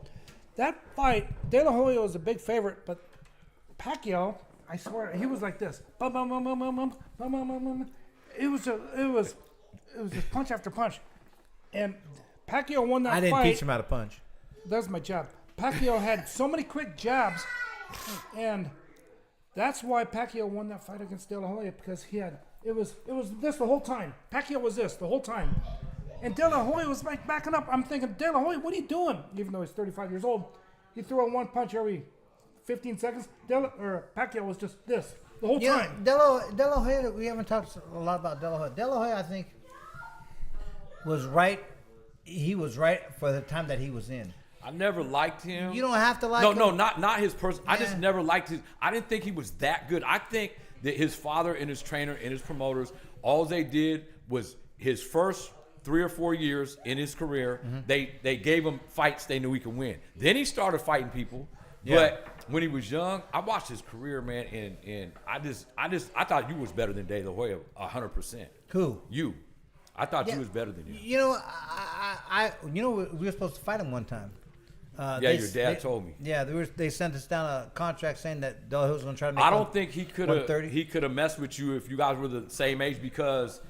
That fight, De La Hoya was a big favorite, but Pacquiao, I swear, he was like this. Bum, bum, bum, bum, bum, bum, bum, bum, bum, bum. It was just punch after punch. And Pacquiao won that fight. I didn't teach him how to punch. That's my job. Pacquiao had so many quick jabs, and that's why Pacquiao won that fight against De La Hoya, because it was this the whole time. Pacquiao was this the whole time, and De La Hoya was like backing up. I'm thinking, De La Hoya, what are you doing? Even though he's 35 years old, he threw a one punch every 15 seconds. Pacquiao was just this the whole time. De La Hoya, we haven't talked a lot about De La Hoya. De La Hoya, I think, was right. He was right for the time that he was in. I never liked him. You don't have to like him. No, not his person. I just Yeah. never liked his. I didn't think he was that good. I think that his father and his trainer and his promoters, all they did was his first 3 or 4 years in his career, they gave him fights they knew he could win. Then he started fighting people. Yeah. But when he was young, I watched his career, man, and I thought you was better than De La Hoya 100%. Who? You. I thought Yeah. you was better than you. You know, we were supposed to fight him one time. Your dad told me. Yeah, they sent us down a contract saying that De La Hoya was going to try to make. I don't think he could have. 130. He could have messed with you if you guys were the same age, because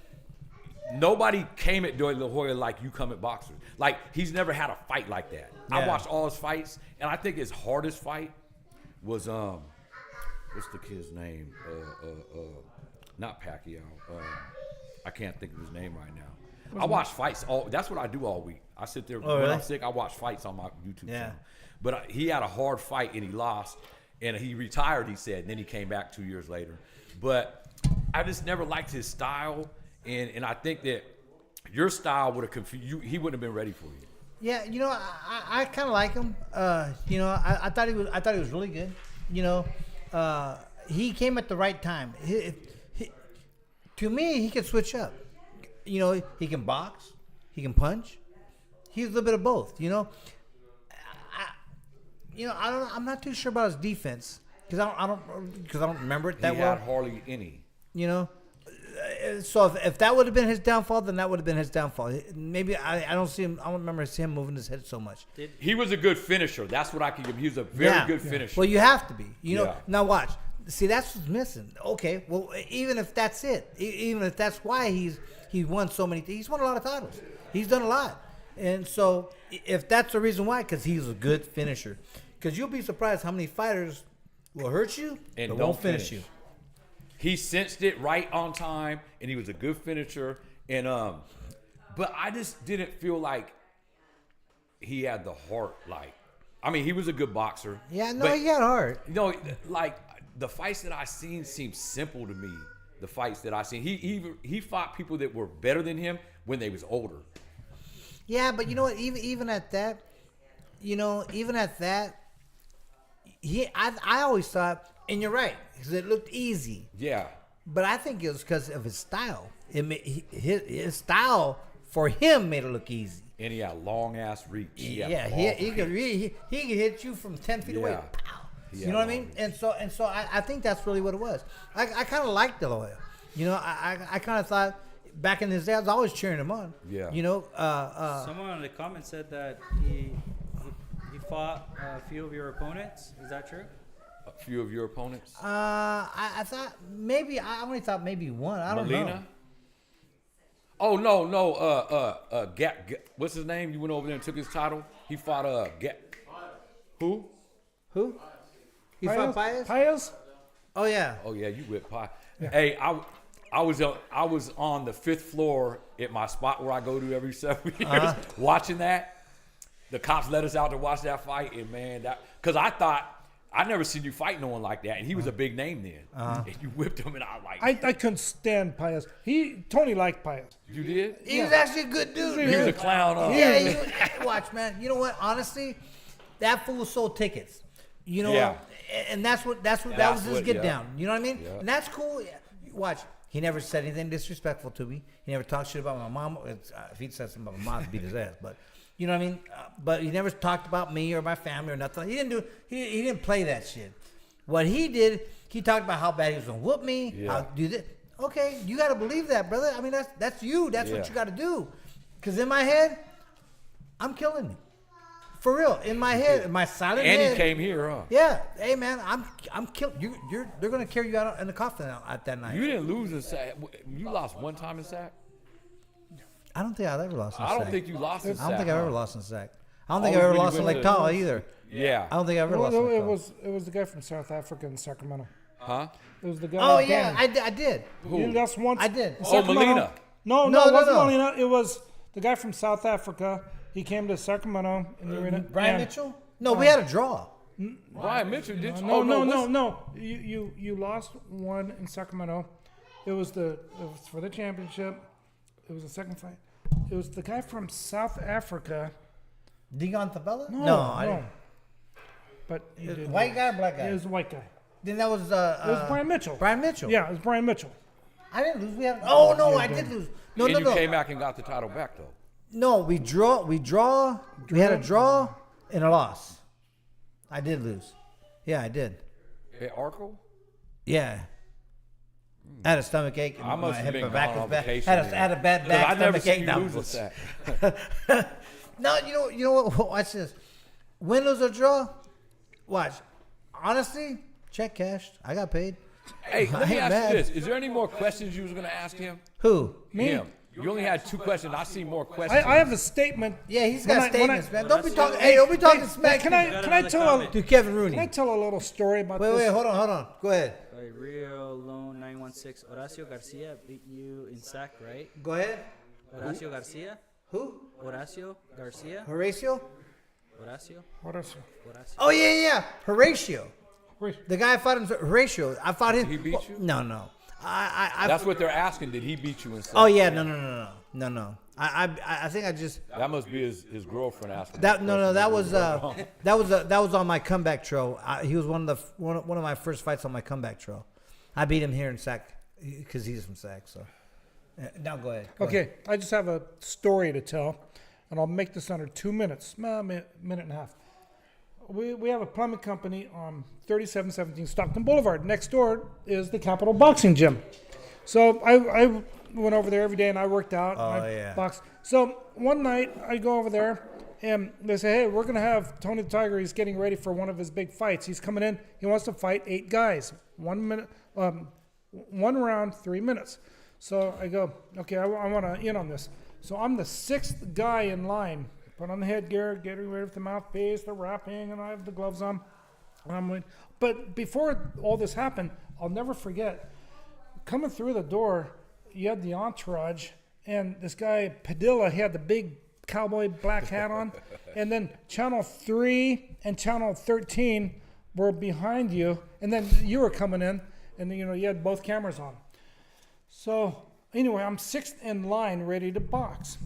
nobody came at De La Hoya like you come at boxers. Like, he's never had a fight like that. I Yeah. watched all his fights, and I think his hardest fight was what's the kid's name? Not Pacquiao. I can't think of his name right now. I watch fights that's what I do all week. I sit there when really? I'm sick. I watch fights on my YouTube Yeah. channel. But he had a hard fight and he lost, and he retired. He said, and then he came back 2 years later. But I just never liked his style, and I think that your style would have confused you. He wouldn't have been ready for you. Yeah, you know, I kind of like him. You know, I thought he was really good. You know, he came at the right time. To me, he could switch up. You know, he can box, he can punch. He's a little bit of both. You know, I'm not too sure about his defense because I don't remember it that He well. had hardly any. You know, So if that would have been his downfall, then that would have been his downfall. Maybe I don't see him. I don't remember seeing him moving his head so much. He was a good finisher. That's what I can give him. He was a very good finisher. Well, you have to be. You know. Yeah. Now watch. See, that's what's missing. Okay. Well, even if that's it, even if that's why he won so many. He's won a lot of titles. He's done a lot. And so if that's the reason why, because he's a good finisher. Because you'll be surprised how many fighters will hurt you and but don't won't finish you. He sensed it right on time, and he was a good finisher. And but I just didn't feel like he had the heart. Like, I mean, he was a good boxer. Yeah, no, but, he got heart. You know, like the fights that I seen seemed simple to me. The fights that I seen, he fought people that were better than him when they was older. Yeah, but you know what? Even at that, I always thought, and you're right, because it looked easy. Yeah. But I think it was because of his style. His style for him made it look easy. And he had long ass reach. He could hit you from 10 feet away. Yeah. Pow. He You had know what I long mean? And so I think that's really what it was. I kind of liked De La Hoya. You know, I kind of thought back in his day I was always cheering him on. Yeah. You know. Someone in the comments said that he fought a few of your opponents. Is that true? A few of your opponents. I thought maybe I only thought maybe one. I don't know. Molina? Oh no. What's his name? You went over there and took his title. He fought Who? Who? He fought Paez? Paez? Oh yeah. Oh yeah, you whipped pie. Yeah. Hey, I was on the 5th floor at my spot where I go to every 7 years, watching that. The cops let us out to watch that fight, and man, because I thought I never seen you fight no one like that, and he was a big name then, and you whipped him, and I was like, I couldn't stand Paez. Tony liked Paez. You did? He was actually a good dude. He was a clown. Yeah, watch, man. You know what? Honestly, that fool sold tickets. You know, Yeah. And that was his get down. You know what I mean? Yeah. And that's cool. Watch. He never said anything disrespectful to me. He never talked shit about my mom. If he'd said something about my mom, I'd beat his ass. But you know what I mean? But he never talked about me or my family or nothing. He didn't play that shit. What he did, he talked about how bad he was gonna whoop me. Yeah. How do this. Okay, you got to believe that, brother. I mean, that's you. That's what you got to do. Because in my head, I'm killing you. For real, in my head, in my silent head. And he came here, huh? Yeah, hey man, I'm killing you. They're gonna carry you out in the coffin at that night. You didn't lose in sack. You lost one time in sack. I don't think I've ever lost in sack. I don't think you lost in sack. I don't think I've huh? ever lost in sack. I don't think I've ever lost in Lake Tahoe either. Yeah. I don't think I've ever lost in Lake Tahoe. It was the guy from South Africa in Sacramento. Huh? It was the guy. Oh in yeah, Canada. I did. You lost once. I did. in Oh, Sacramento. Molina. No, No, it wasn't no. Molina. It was the guy from South Africa. He came to Sacramento in the arena. Brian and- Mitchell? No, we had a draw. Brian Mitchell did you? No. You lost one in Sacramento. It was for the championship. It was the second fight. It was the guy from South Africa. Dion Tabella? No. But he did. White guy or black guy? It was a white guy. Then that was It was Brian Mitchell. Brian Mitchell. Yeah, it was Brian Mitchell. I didn't lose. We had. Oh no, I did lose. No, And no, you no. came back and got the title back though. No, we draw. We had a draw and a loss. I did lose. Yeah, I did. At Arco? Yeah. I had a stomach ache. And I must have been my back gone was on bad. vacation. Had a bad Because back. I never stomach seen ache. you Now, lose a sack. no, you know what? Watch this. Win, lose, or draw. Watch. Honestly, check cashed. I got paid. Hey, let I me ain't ask mad. you this: is there any more questions you was gonna ask him? Who? Him. You only had 2 questions. I see more questions. I have a statement. Yeah, he's When got I- statements, when I- man. Don't be talking. Hey, don't be talking smack. Can got I another tell comment. to Kevin Rooney? Can I tell a little story about Wait, this? hold on. Go ahead. Real Loan 916. Horacio Garcia beat you in sack, right? Go ahead. Horacio Garcia? Who? Horacio Garcia? Horatio? Horacio? Horacio. Horacio. Oh yeah. Horatio. Wait, The guy I fought him. Horatio. I fought him. He beat you? No. I That's what they're asking. Did he beat you in sack? Oh yeah. No. I think I just. That must be his girlfriend asking. That no. That was on my comeback trail. He was one of my first fights on my comeback trail. I beat him here in Sac because he's from Sac. So now go ahead. Go ahead. okay, I just have a story to tell, and I'll make this under 2 minutes, minute and a half. We have a plumbing company on 3717 Stockton Boulevard. Next door is the Capitol Boxing Gym. So I went over there every day and I worked out. Oh, and I yeah. boxed. So one night I go over there and they say, hey, we're going to have Tony the Tiger. He's getting ready for one of his big fights. He's coming in. He wants to fight 8 guys. 1 minute, 1 round, 3 minutes. So I go, okay, I want to in on this. So I'm the 6th guy in line. Put on the headgear, getting ready with the mouthpiece, the wrapping, and I have the gloves on. But before all this happened, I'll never forget, coming through the door, you had the entourage, and this guy, Padilla, he had the big cowboy black hat on, and then Channel 3 and Channel 13 were behind you, and then you were coming in, and you had both cameras on. So anyway, I'm 6th in line ready to box.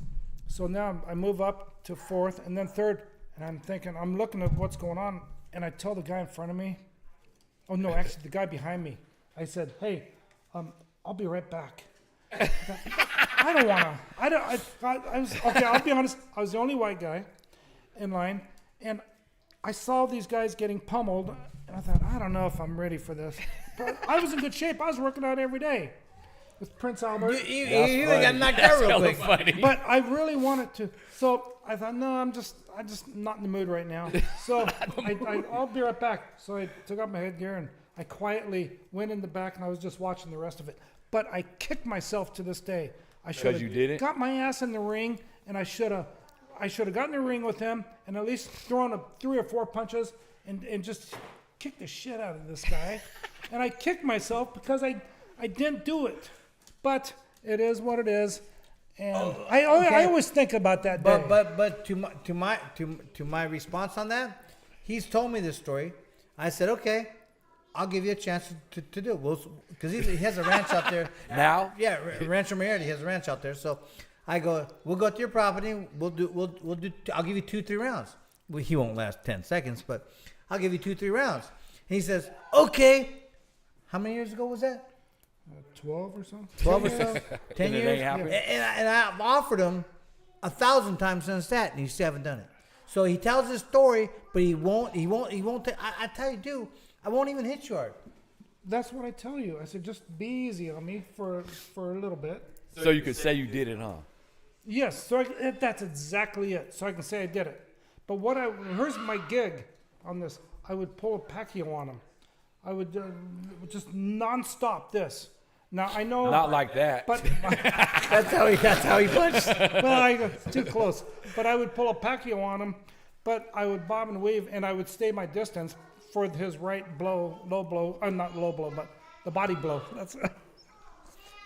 So now I move up to 4th and then 3rd, and I'm thinking, I'm looking at what's going on, and I tell the guy in front of me, oh no, actually the guy behind me, I said, hey, I'll be right back. I don't want to, okay, I'll be honest, I was the only white guy in line, and I saw these guys getting pummeled, and I thought, I don't know if I'm ready for this. But I was in good shape. I was working out every day with Prince Albert. You got knocked out real quick. Funny. But I really wanted to. So I thought, no, I'm just not in the mood right now. So I'll be right back. So I took out my headgear and I quietly went in the back and I was just watching the rest of it. But I kicked myself to this day. I should you did it? got my ass in the ring, and I should have gotten in the ring with him and at least thrown 3 or 4 punches and just kicked the shit out of this guy. And I kicked myself because I didn't do it. But it is what it is. And I always think about that day. But to my response on that, he's told me this story. I said, okay, I'll give you a chance to do it. Because he has a ranch out there. Now? Yeah, Rancho Marietta. He has a ranch out there. So I go, we'll go to your property. We'll do. I'll give you 2-3 rounds. Well, he won't last 10 seconds, but I'll give you 2-3 rounds. And he says, okay. How many years ago was that? 12 or so. 12 or so? 10 And it years? ain't happened? And I've offered him 1,000 times since that, and he still haven't done it. So he tells his story, but he won't. I tell you, dude, I won't even hit you hard. That's what I tell you. I said, just be easy on me for a little bit. So you could say you did it, huh? Yes, so that's exactly it. So I can say I did it. But here's my gig on this. I would pull a Pacquiao on him. I would just nonstop this. Now I know Not like that. but That's how he punched. well, I go too close. But I would pull a Pacquiao on him, but I would bob and weave, and I would stay my distance for his right blow, low blow, not low blow, but the body blow. That's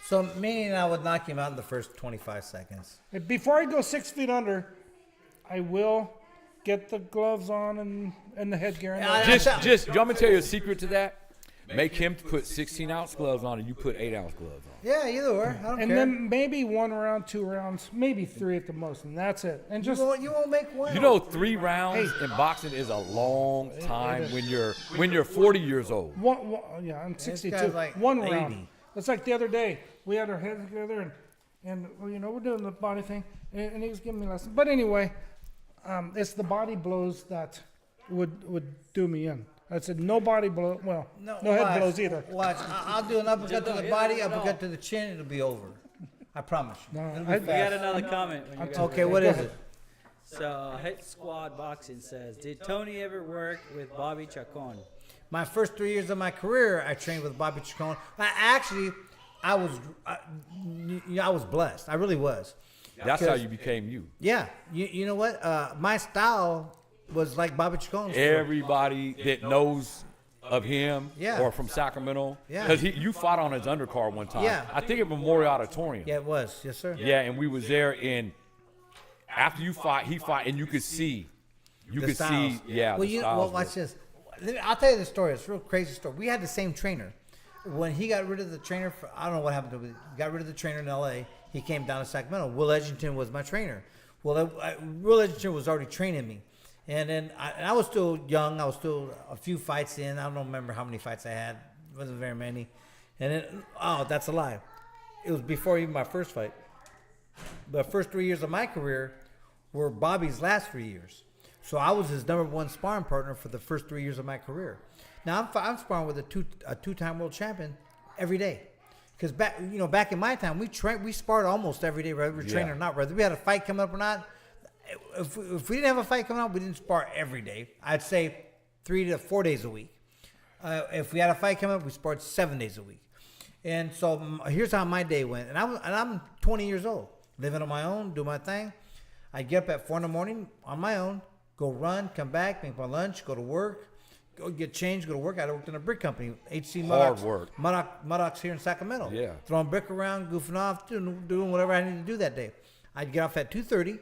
So meaning I would knock him out in the first 25 seconds. before I go 6 feet under, I will get the gloves on and the headgear. And Just, do you want me to tell you a secret to that? Make him put 16-ounce gloves on and you put 8-ounce gloves on. Yeah, either or. I don't and care. then maybe 1 round, 2 rounds, maybe 3 at the most, and that's it. And just you won't make one. You know, 3 rounds in boxing is a long time when you're 40 years old. yeah, I'm 62. guy's like 1 80. round. It's like the other day we had our heads together and we're doing the body thing, and he was giving me lessons. But anyway, it's the body blows that would do me in. I said no body blow. Well, no head watch, blows either. Watch. I'll do an uppercut to the body, uppercut to the chin. It'll be over. I promise you. No, It'll I- be We got fast. another comment. When you guys Okay, were what done. is it? So, Hit Squad Boxing says, did Tony ever work with Bobby Chacon? My first 3 years of my career, I trained with Bobby Chacon. I was blessed. I really was. That's how you became you. Yeah. You know what? My style was like Bobby Chacon's. Everybody that knows of him Yeah. or from Sacramento. Yeah. Because you fought on his undercard one time. Yeah. I think at Memorial Auditorium. Yeah, it was. Yes, sir. Yeah, and we was there, and after he fought, and you could see. You The could styles. see, yeah. Well, the styles watch this. I'll tell you the story. It's a real crazy story. We had the same trainer. When he got rid of the trainer, I don't know what happened to him. He got rid of the trainer in L.A. He came down to Sacramento. Will Edgington was my trainer. Well, Will Edgington was already training me. And then I was still young. I was still a few fights in. I don't remember how many fights I had. It wasn't very many. And then, that's a lie. It was before even my first fight. The first 3 years of my career were Bobby's last 3 years. So I was his number one sparring partner for the first 3 years of my career. Now I'm sparring with a two-time world champion every day. Because back in my time, we sparred almost every day, whether we were training or not. Whether we had a fight coming up or not, if we didn't have a fight coming up, we didn't spar every day. I'd say 3 to 4 days a week. If we had a fight coming up, we sparred 7 days a week. And so here's how my day went. And I'm 20 years old, living on my own, do my thing. I get up at 4 in the morning on my own, go run, come back, make my lunch, go to work, go get changed, go to work. I worked in a brick company, HC Hard Muddocks. work. Muddocks here in Sacramento. Yeah. Throwing brick around, goofing off, doing whatever I needed to do that day. I'd get off at 2:30.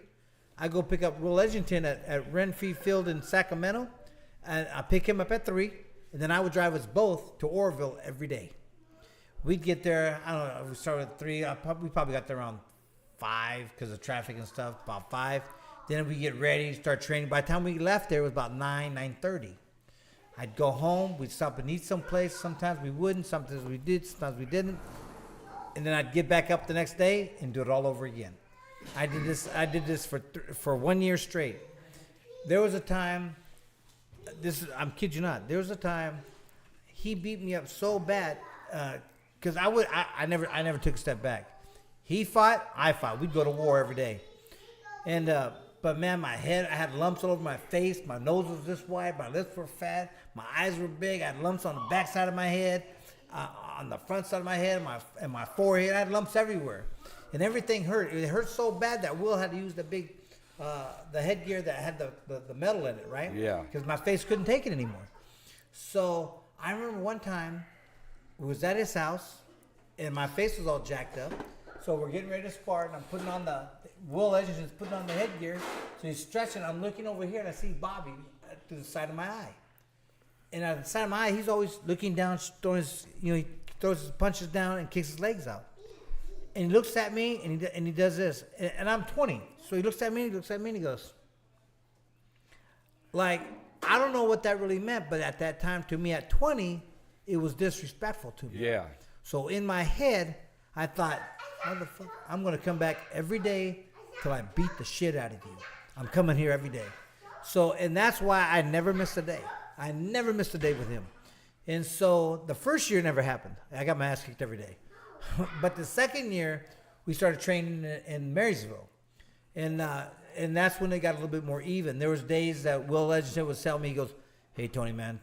I go pick up Will Edgington at Renfree Field in Sacramento, and I pick him up at 3, and then I would drive us both to Oroville every day. We'd get there, I don't know, we started at 3. We probably got there around 5 because of traffic and stuff, about 5. Then we get ready, start training. By the time we left there, it was about 9:30. I'd go home, we'd stop and eat someplace. Sometimes we wouldn't, sometimes we did, sometimes we didn't. And then I'd get back up the next day and do it all over again. I did this for 1 year straight. There was a time, I'm kid you not, there was a time he beat me up so bad, because I never took a step back. He fought, I fought. We'd go to war every day. And but man, my head, I had lumps all over my face. My nose was this wide. My lips were fat. My eyes were big. I had lumps on the back side of my head, on the front side of my head, and my forehead. I had lumps everywhere. And everything hurt. It hurt so bad that Will had to use the big, the headgear that had the metal in it, right? Yeah. Because my face couldn't take it anymore. So I remember one time, we was at his house, and my face was all jacked up. So we're getting ready to spar, and I'm putting on Will Edgington's putting on the headgear. So he's stretching. I'm looking over here, and I see Bobby through the side of my eye. And at the side of my eye, he's always looking down, he throws his punches down and kicks his legs out. And he looks at me, and he does this. And I'm 20. So he looks at me, and he goes, like, I don't know what that really meant, but at that time, to me, at 20, it was disrespectful to me. Yeah. So in my head, I thought, motherfucker, I'm going to come back every day till I beat the shit out of you. I'm coming here every day. So, and that's why I never missed a day. I never missed a day with him. And so the first year never happened. I got my ass kicked every day. But the second year, we started training in Marysville. And that's when it got a little bit more even. There was days that Will Edgington would tell me, he goes, hey, Tony, man,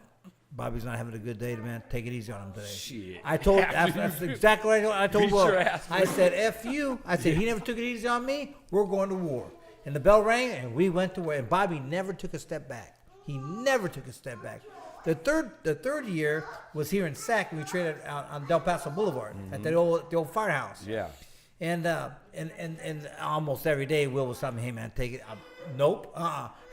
Bobby's not having a good day, man. Take it easy on him today. Shit. I told, that's exactly what I told Beat Will. your ass, I said, F you. I said, he never took it easy on me. We're going to war. And the bell rang, and we went to war. And Bobby never took a step back. He never took a step back. The third year was here in Sac, and we traded out on Del Paso Boulevard at the old firehouse. Yeah. And almost every day, Will was telling me, hey, man, take it. Nope.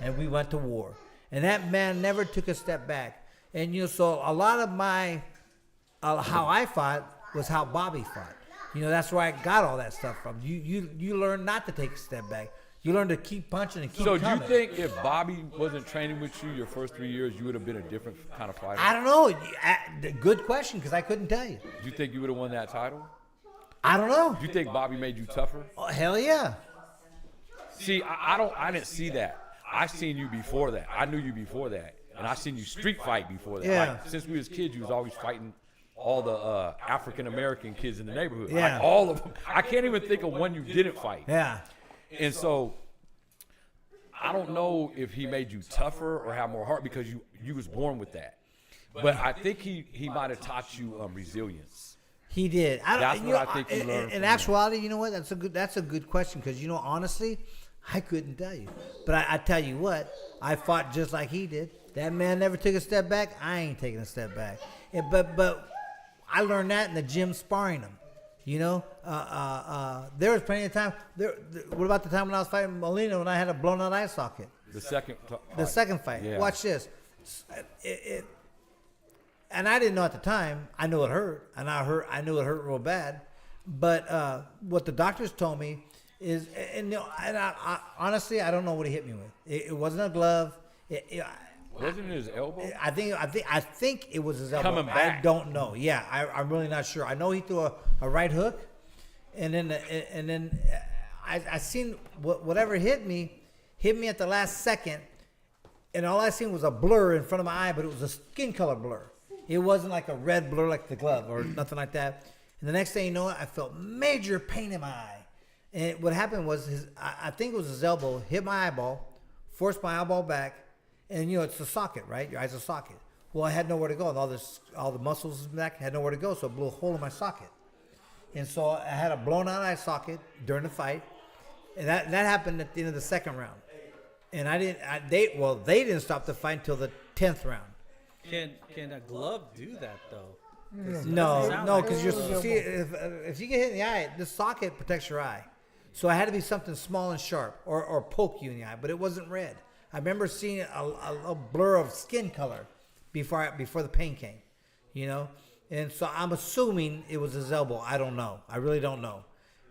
And we went to war. And that man never took a step back. And, so a lot of my, how I fought was how Bobby fought. That's where I got all that stuff from. You learn not to take a step back. You learn to keep punching and keep coming. So do you think if Bobby wasn't training with you your first 3 years, you would have been a different kind of fighter? I don't know. Good question, because I couldn't tell you. Do you think you would have won that title? I don't know. Do you think Bobby made you tougher? Oh, hell yeah. See, I didn't see that. I seen you before that. I knew you before that. And I seen you street fight before that. Yeah. Like, since we was kids, you was always fighting all the African-American kids in the neighborhood. Yeah. Like, all of them. I can't even think of one you didn't fight. Yeah. And so I don't know if he made you tougher or have more heart because you was born with that. But I think he might have taught you resilience. He did. That's what I think you learned. In actuality, you know what? That's a good question because honestly, I couldn't tell you. But I tell you what, I fought just like he did. That man never took a step back. I ain't taking a step back. But I learned that in the gym sparring him. There was plenty of time. What about the time when I was fighting Molina when I had a blown out eye socket? The second fight. Yeah. Watch this. And I didn't know at the time. I knew it hurt, and I knew it hurt real bad. But what the doctors told me is, I honestly, I don't know what he hit me with. It wasn't a glove. Wasn't it his elbow? I think it was his elbow. Coming back. I don't know. Yeah, I'm really not sure. I know he threw a right hook, and then I seen whatever hit me at the last second, and all I seen was a blur in front of my eye, but it was a skin color blur. It wasn't like a red blur like the glove or nothing like that. And the next thing you know, I felt major pain in my eye. And what happened was I think it was his elbow hit my eyeball, forced my eyeball back, and it's the socket, right? Your eye's a socket. Well, I had nowhere to go. And all the muscles back had nowhere to go, so it blew a hole in my socket. And so I had a blown out eye socket during the fight, and that happened at the end of the second round. And they didn't stop the fight until the 10th round. Can a glove do that though? No, because if you get hit in the eye, the socket protects your eye. So it had to be something small and sharp, or poke you in the eye. But it wasn't red. I remember seeing a blur of skin color before the pain came, And so I'm assuming it was his elbow. I don't know. I really don't know.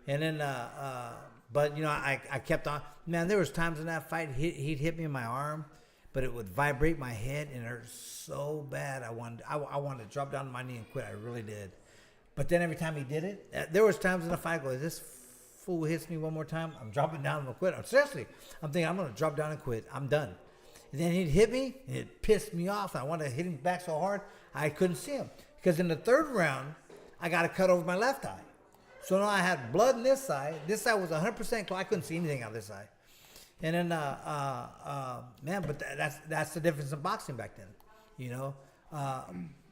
And then, but I kept on. Man, there was times in that fight he'd hit me in my arm, but it would vibrate my head and it hurt so bad. I wanted to drop down to my knee and quit. I really did. But then every time he did it, there was times in the fight I go, this fool hits me one more time, I'm dropping down and I'm gonna quit. Seriously, I'm thinking I'm gonna drop down and quit. I'm done. And then he'd hit me and it pissed me off. I wanted to hit him back so hard I couldn't see him. Because in the third round, I got a cut over my left eye. So now I had blood in this eye. This eye was 100% closed. I couldn't see anything out of this eye. And then, man, but that's the difference in boxing back then,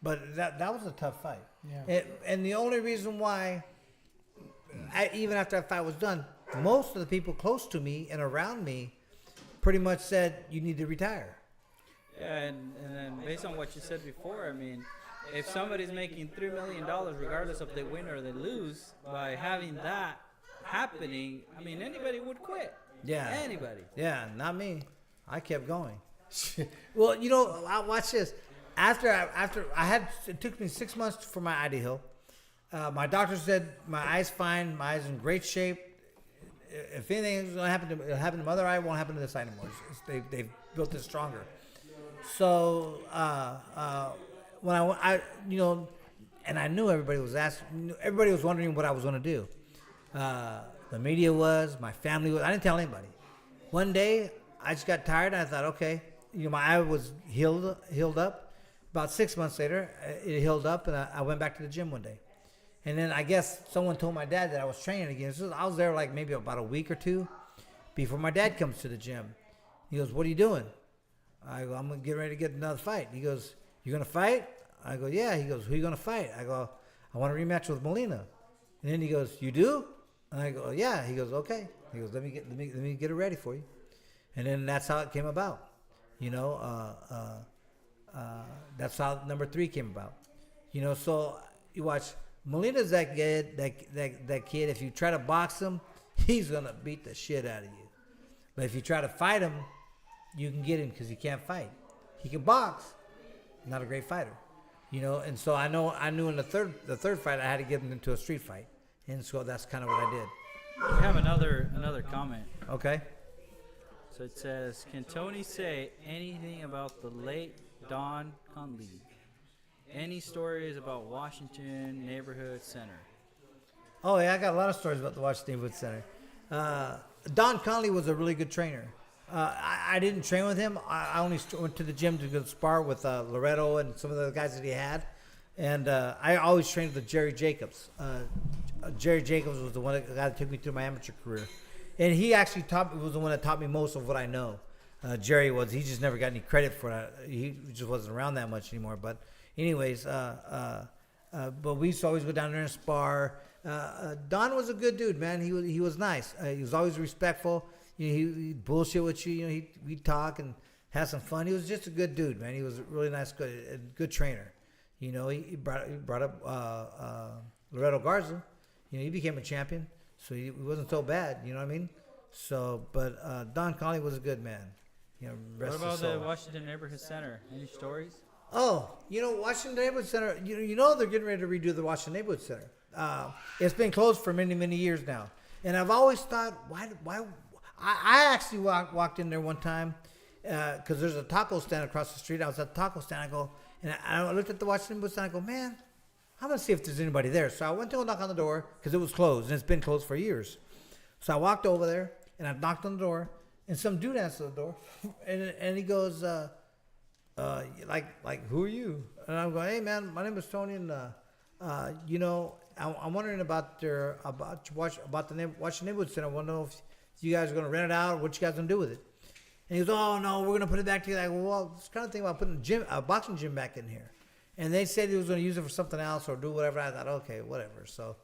But that was a tough fight. Yeah. And the only reason why, even after that fight was done, most of the people close to me and around me pretty much said, you need to retire. Yeah, and then based on what you said before, I mean, if somebody's making $3 million, regardless if they win or they lose, by having that happening, I mean, anybody would quit. Yeah. Anybody. Yeah, not me. I kept going. Well, watch this. It took me 6 months for my eye to heal. My doctor said my eye's fine. My eye's in great shape. If anything is going to happen to my other eye, it won't happen to this eye anymore. They've built it stronger. So when and I knew everybody was asking. Everybody was wondering what I was going to do. The media was, my family was. I didn't tell anybody. One day, I just got tired. And I thought, okay, my eye was healed up. About 6 months later, it healed up, and I went back to the gym one day. And then I guess someone told my dad that I was training again. So I was there like maybe about a week or two before my dad comes to the gym. He goes, what are you doing? I go, I'm getting ready to get another fight. He goes, you going to fight? I go, yeah. He goes, who are you going to fight? I go, I want a rematch with Molina. And then he goes, you do? And I go, yeah. He goes, okay. He goes, let me get it ready for you. And then that's how it came about. That's how number 3 came about. So you watch, Molina's that good, that kid. If you try to box him, he's gonna beat the shit out of you. But if you try to fight him, you can get him because he can't fight. He can box, not a great fighter. And so I knew in the third fight I had to get him into a street fight, and so that's kind of what I did. We have another comment. Okay. So it says, can Tony say anything about the late Don Conley? Any stories about Washington Neighborhood Center? Oh yeah, I got a lot of stories about the Washington Neighborhood Center. Don Conley was a really good trainer. I didn't train with him. I only went to the gym to go spar with Loretto and some of the guys that he had. And I always trained with Jerry Jacobs. Jerry Jacobs was the guy that took me through my amateur career. And he actually was the one that taught me most of what I know. Jerry was. He just never got any credit for it. He just wasn't around that much anymore. But anyways, but we used to always go down there and spar. Don was a good dude, man. He was nice. He was always respectful. He'd bullshit with you. We'd talk and have some fun. He was just a good dude, man. He was a really nice, good trainer. He brought up Loretto Garza. He became a champion, so he wasn't so bad. You know what I mean? So, but Don Conley was a good man. What about the Washington Neighborhood Center? Any stories? Oh, Washington Neighborhood Center. They're getting ready to redo the Washington Neighborhood Center. It's been closed for many, many years now, and I've always thought, why? I actually walked in there one time because there's a taco stand across the street. I was at the taco stand. I looked at the Washington Neighborhood Center. I go, man, I'm gonna see if there's anybody there. So I went to go knock on the door because it was closed and it's been closed for years. So I walked over there and I knocked on the door, and some dude answered the door, and he goes, like who are you? And I'm going, hey man, my name is Tony, and I'm wondering about the Washington Neighborhood Center. I want to know if you guys are going to rent it out or what you guys going to do with it. And he goes, "Oh no, we're going to put it back together." I go, "Well, it's kind of thinking about putting a boxing gym back in here." And they said he was going to use it for something else or do whatever. I thought, okay, whatever. So,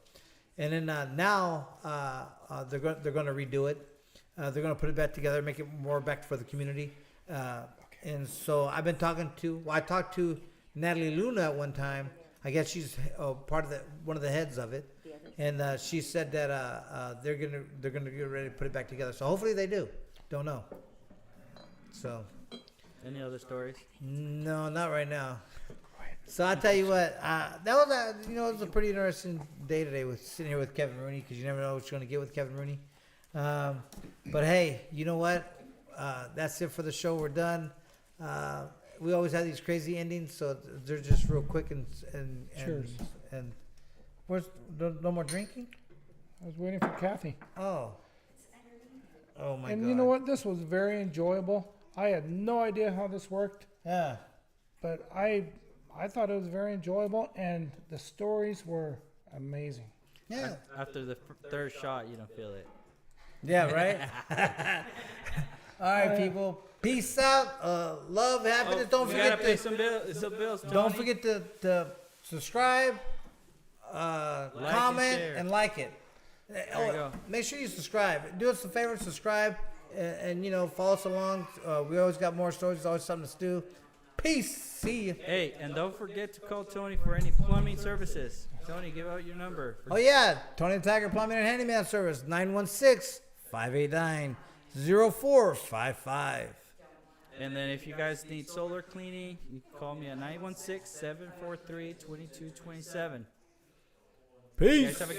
and then now they're going to redo it. They're going to put it back together, make it more back for the community. And so I talked to Natalie Luna at one time. I guess she's part of one of the heads of it, and she said that they're gonna get ready to put it back together. So hopefully they do. Don't know. So. Any other stories? No, not right now. So I tell you what, that was it was a pretty interesting day today with sitting here with Kevin Rooney, because you never know what you're gonna get with Kevin Rooney. But hey, you know what? That's it for the show. We're done. We always have these crazy endings, so they're just real quick and Cheers. And where's no more drinking? I was waiting for Kathy. Oh my God! And you know what? This was very enjoyable. I had no idea how this worked, Yeah. but I thought it was very enjoyable, and the stories were amazing. Yeah. After the third shot, you don't feel it. Yeah. Right. All right, people. Peace out. Love, happiness. Don't we forget gotta pay some bills. Don't Tony. forget to subscribe, comment, share. and like it. There you go. Make sure you subscribe. Do us a favor, subscribe, and follow us along. We always got more stories. There's always something to do. Peace. See you. Hey, and don't forget to call Tony for any plumbing services. Tony, give out your number. Oh yeah, Tony the Tiger Plumbing and Handyman Service, 916-589-0455. And then if you guys need solar cleaning, you can call me at 916-743-2227. Peace. You guys have a